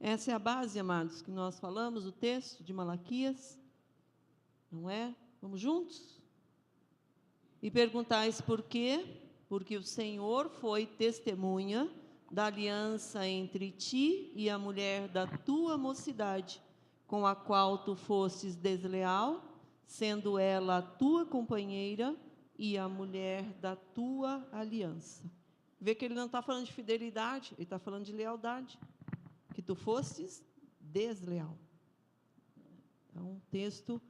Essa é a base, amados, que nós falamos, o texto de Malaquias, não é? Vamos juntos? E perguntais por quê? Porque o Senhor foi testemunha da aliança entre ti e a mulher da tua mocidade, com a qual tu fostes desleal, sendo ela a tua companheira e a mulher da tua aliança. Vê que ele não está falando de fidelidade, ele está falando de lealdade. Que tu fostes desleal. É um texto,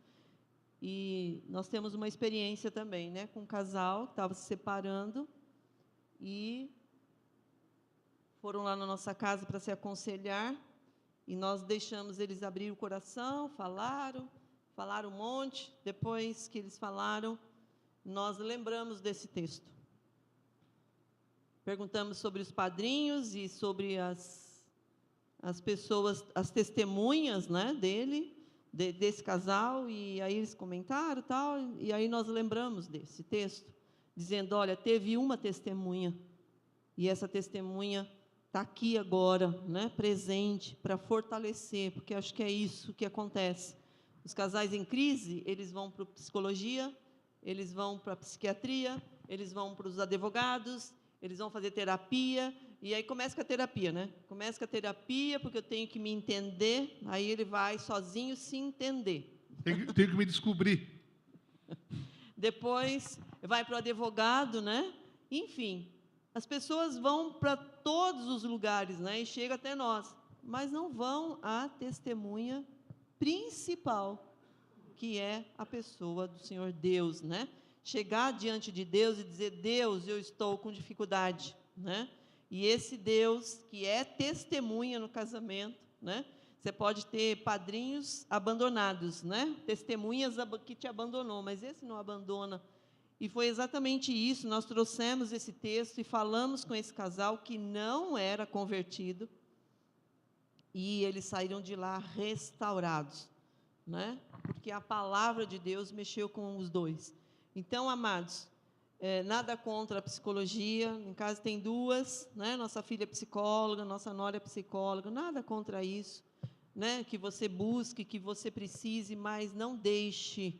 e nós temos uma experiência também, né, com um casal que estava se separando, e foram lá na nossa casa para se aconselhar, e nós deixamos eles abrir o coração, falaram um monte. Depois que eles falaram, nós lembramos desse texto. Perguntamos sobre os padrinhos e sobre as pessoas, as testemunhas, né, desse casal, e aí eles comentaram tal, e aí nós lembramos desse texto, dizendo: olha, teve uma testemunha, e essa testemunha está aqui agora, né, presente, para fortalecer, porque acho que é isso que acontece. Os casais em crise, eles vão para a psicologia, eles vão para a psiquiatria, eles vão para os advogados, eles vão fazer terapia, e aí começa com a terapia, né? Começa com a terapia, porque eu tenho que me entender, aí ele vai sozinho se entender. Tenho que me descobrir. Depois vai para o advogado, né? Enfim, as pessoas vão para todos os lugares, né? E chega até nós, mas não vão à testemunha principal, que é a pessoa do Senhor Deus, né? Chegar diante de Deus e dizer: Deus, eu estou com dificuldade, né? E esse Deus que é testemunha no casamento, né? Você pode ter padrinhos abandonados, né? Testemunhas que te abandonou, mas esse não abandona. E foi exatamente isso, nós trouxemos esse texto e falamos com esse casal que não era convertido, e eles saíram de lá restaurados, né? Porque a palavra de Deus mexeu com os dois. Então, amados, nada contra a psicologia, em casa tem duas, né? Nossa filha é psicóloga, nossa nora é psicóloga, nada contra isso, né? Que você busque, que você precise, mas não deixe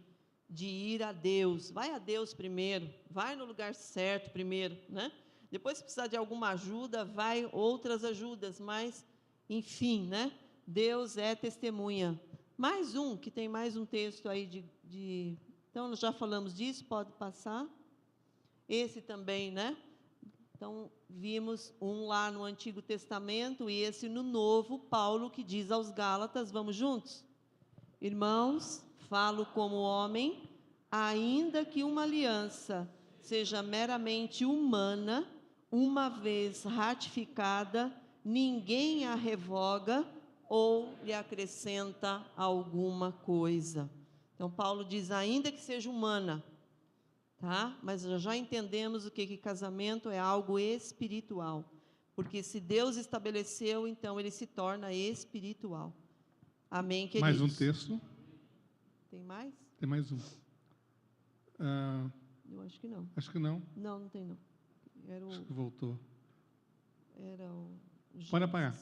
de ir a Deus. Vai a Deus primeiro, vai no lugar certo primeiro, né? Depois, se precisar de alguma ajuda, vai outras ajudas, mas, enfim, né? Deus é testemunha. Mais um, que tem mais um texto aí então, nós já falamos disso, pode passar. Esse também, né? Então, vimos um lá no Antigo Testamento e esse no Novo, Paulo, que diz aos Gálatas, vamos juntos? Irmãos, falo como homem, ainda que uma aliança seja meramente humana, uma vez ratificada, ninguém a revoga ou lhe acrescenta alguma coisa. Então, Paulo diz, ainda que seja humana, tá? Mas já entendemos o que casamento é algo espiritual. Porque se Deus estabeleceu, então ele se torna espiritual. Amém, queridos? Mais um texto. Tem mais? Tem mais um. Eu acho que não. Acho que não. Não, não tem não. Acho que voltou. Era o Pode apagar.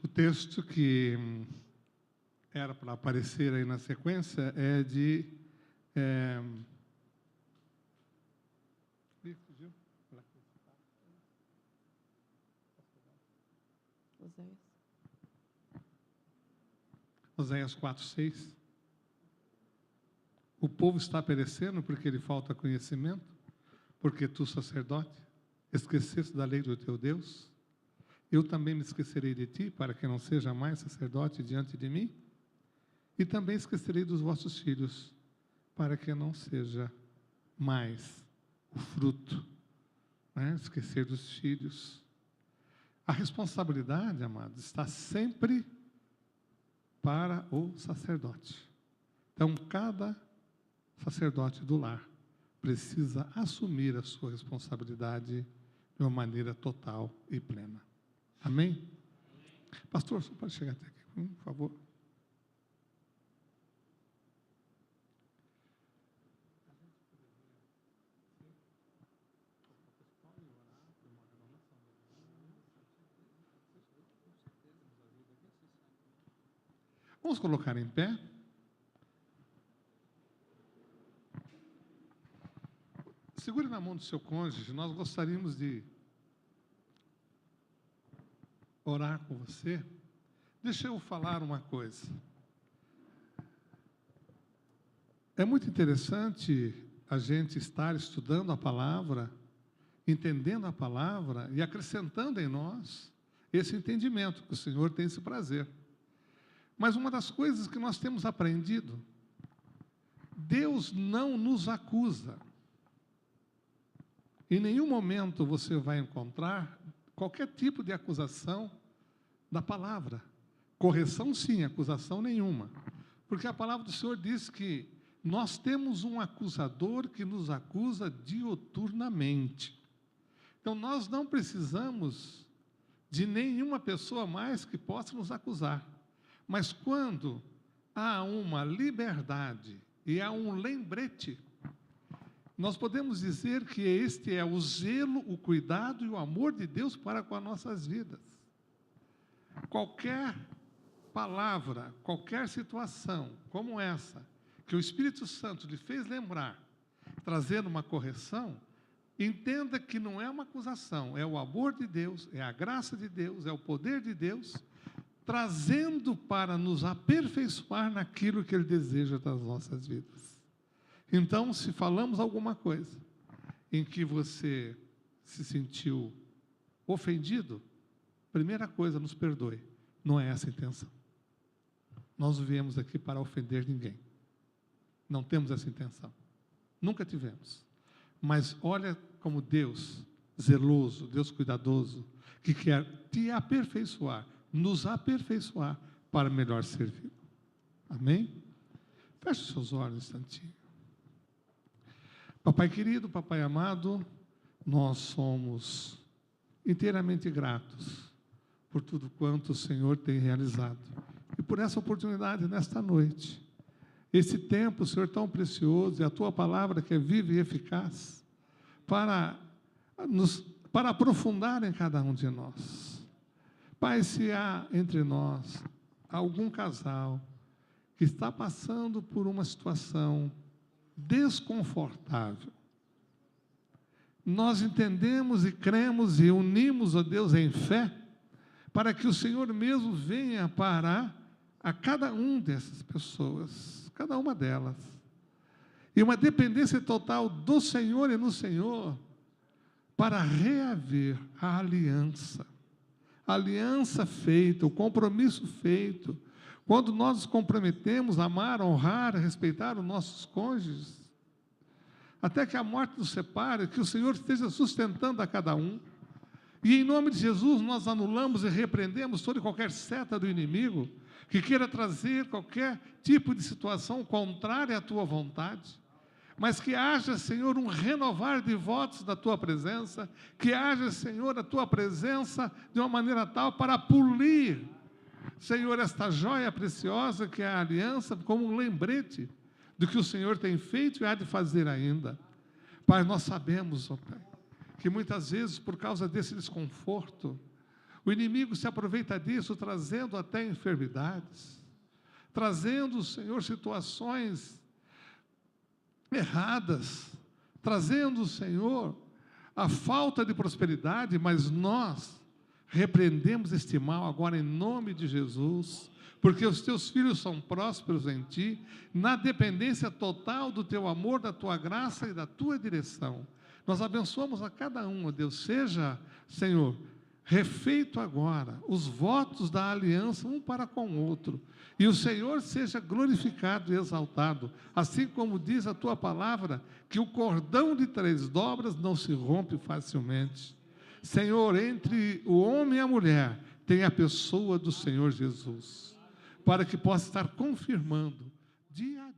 O texto que era para aparecer aí na sequência é de... Oséias 4:6. O povo está perecendo porque lhe falta conhecimento, porque tu, sacerdote, esqueceste da lei do teu Deus. Eu também me esquecerei de ti, para que não seja mais sacerdote diante de mim. E também esquecerei dos vossos filhos, para que não seja mais o fruto, né? Esquecer dos filhos. A responsabilidade, amados, está sempre para o sacerdote. Então, cada sacerdote do lar precisa assumir a sua responsabilidade de uma maneira total e plena. Amém? Pastor, você pode chegar até aqui, por favor? Vamos colocar em pé. Segure na mão do seu cônjuge, nós gostaríamos de orar com você. Deixa eu falar uma coisa. É muito interessante a gente estar estudando a palavra, entendendo a palavra e acrescentando em nós esse entendimento, que o Senhor tem esse prazer. Mas uma das coisas que nós temos aprendido, Deus não nos acusa. em nenhum momento você vai encontrar qualquer tipo de acusação da palavra. Correção sim, acusação nenhuma. Porque a palavra do Senhor diz que nós temos um acusador que nos acusa diuturnamente. Então, nós não precisamos de nenhuma pessoa mais que possa nos acusar. Mas quando há uma liberdade e há um lembrete, nós podemos dizer que este é o zelo, o cuidado e o amor de Deus para com as nossas vidas. Qualquer palavra, qualquer situação como essa, que o Espírito Santo lhe fez lembrar, trazendo uma correção, entenda que não é uma acusação, é o amor de Deus, é a graça de Deus, é o poder de Deus, trazendo para nos aperfeiçoar naquilo que Ele deseja das nossas vidas. Então, se falamos alguma coisa em que você se sentiu ofendido, primeira coisa, nos perdoe. Não é essa a intenção. Nós viemos aqui para ofender ninguém. Não temos essa intenção. Nunca tivemos. Mas olha como Deus, zeloso, Deus cuidadoso, que quer te aperfeiçoar, nos aperfeiçoar para melhor servir. Amém? Feche os seus olhos um instantinho. Papai querido, papai amado, nós somos inteiramente gratos por tudo quanto o Senhor tem realizado. E por essa oportunidade nesta noite. Esse tempo, Senhor, tão precioso, e a Tua palavra que é viva e eficaz, para aprofundar em cada um de nós. Pai, se há entre nós algum casal que está passando por uma situação desconfortável, nós entendemos e cremos e unimos, ó Deus, em fé, para que o Senhor mesmo venha parar a cada um dessas pessoas, cada uma delas, e uma dependência total do Senhor e no Senhor, para reaver a aliança feita, o compromisso feito, quando nós nos comprometemos a amar, honrar, respeitar os nossos cônjuges, até que a morte nos separe, que o Senhor esteja sustentando a cada um. E em nome de Jesus nós anulamos e repreendemos toda e qualquer seta do inimigo que queira trazer qualquer tipo de situação contrária à Tua vontade. Mas que haja, Senhor, um renovar de votos da Tua presença, que haja, Senhor, a Tua presença de uma maneira tal para polir, Senhor, esta joia preciosa que é a aliança, como um lembrete do que o Senhor tem feito e há de fazer ainda. Pai, nós sabemos, ó Pai, que muitas vezes, por causa desse desconforto, o inimigo se aproveita disso, trazendo até enfermidades, trazendo, Senhor, situações erradas, trazendo, Senhor, a falta de prosperidade, mas nós repreendemos este mal agora em nome de Jesus, porque os Teus filhos são prósperos em Ti, na dependência total do Teu amor, da Tua graça e da Tua direção. Nós abençoamos a cada um, ó Deus, seja, Senhor, refeito agora os votos da aliança um para com o outro, e o Senhor seja glorificado e exaltado, assim como diz a Tua palavra, que o cordão de 3 dobras não se rompe facilmente. Senhor, entre o homem e a mulher, tem a pessoa do Senhor Jesus, para que possa estar confirmando dia a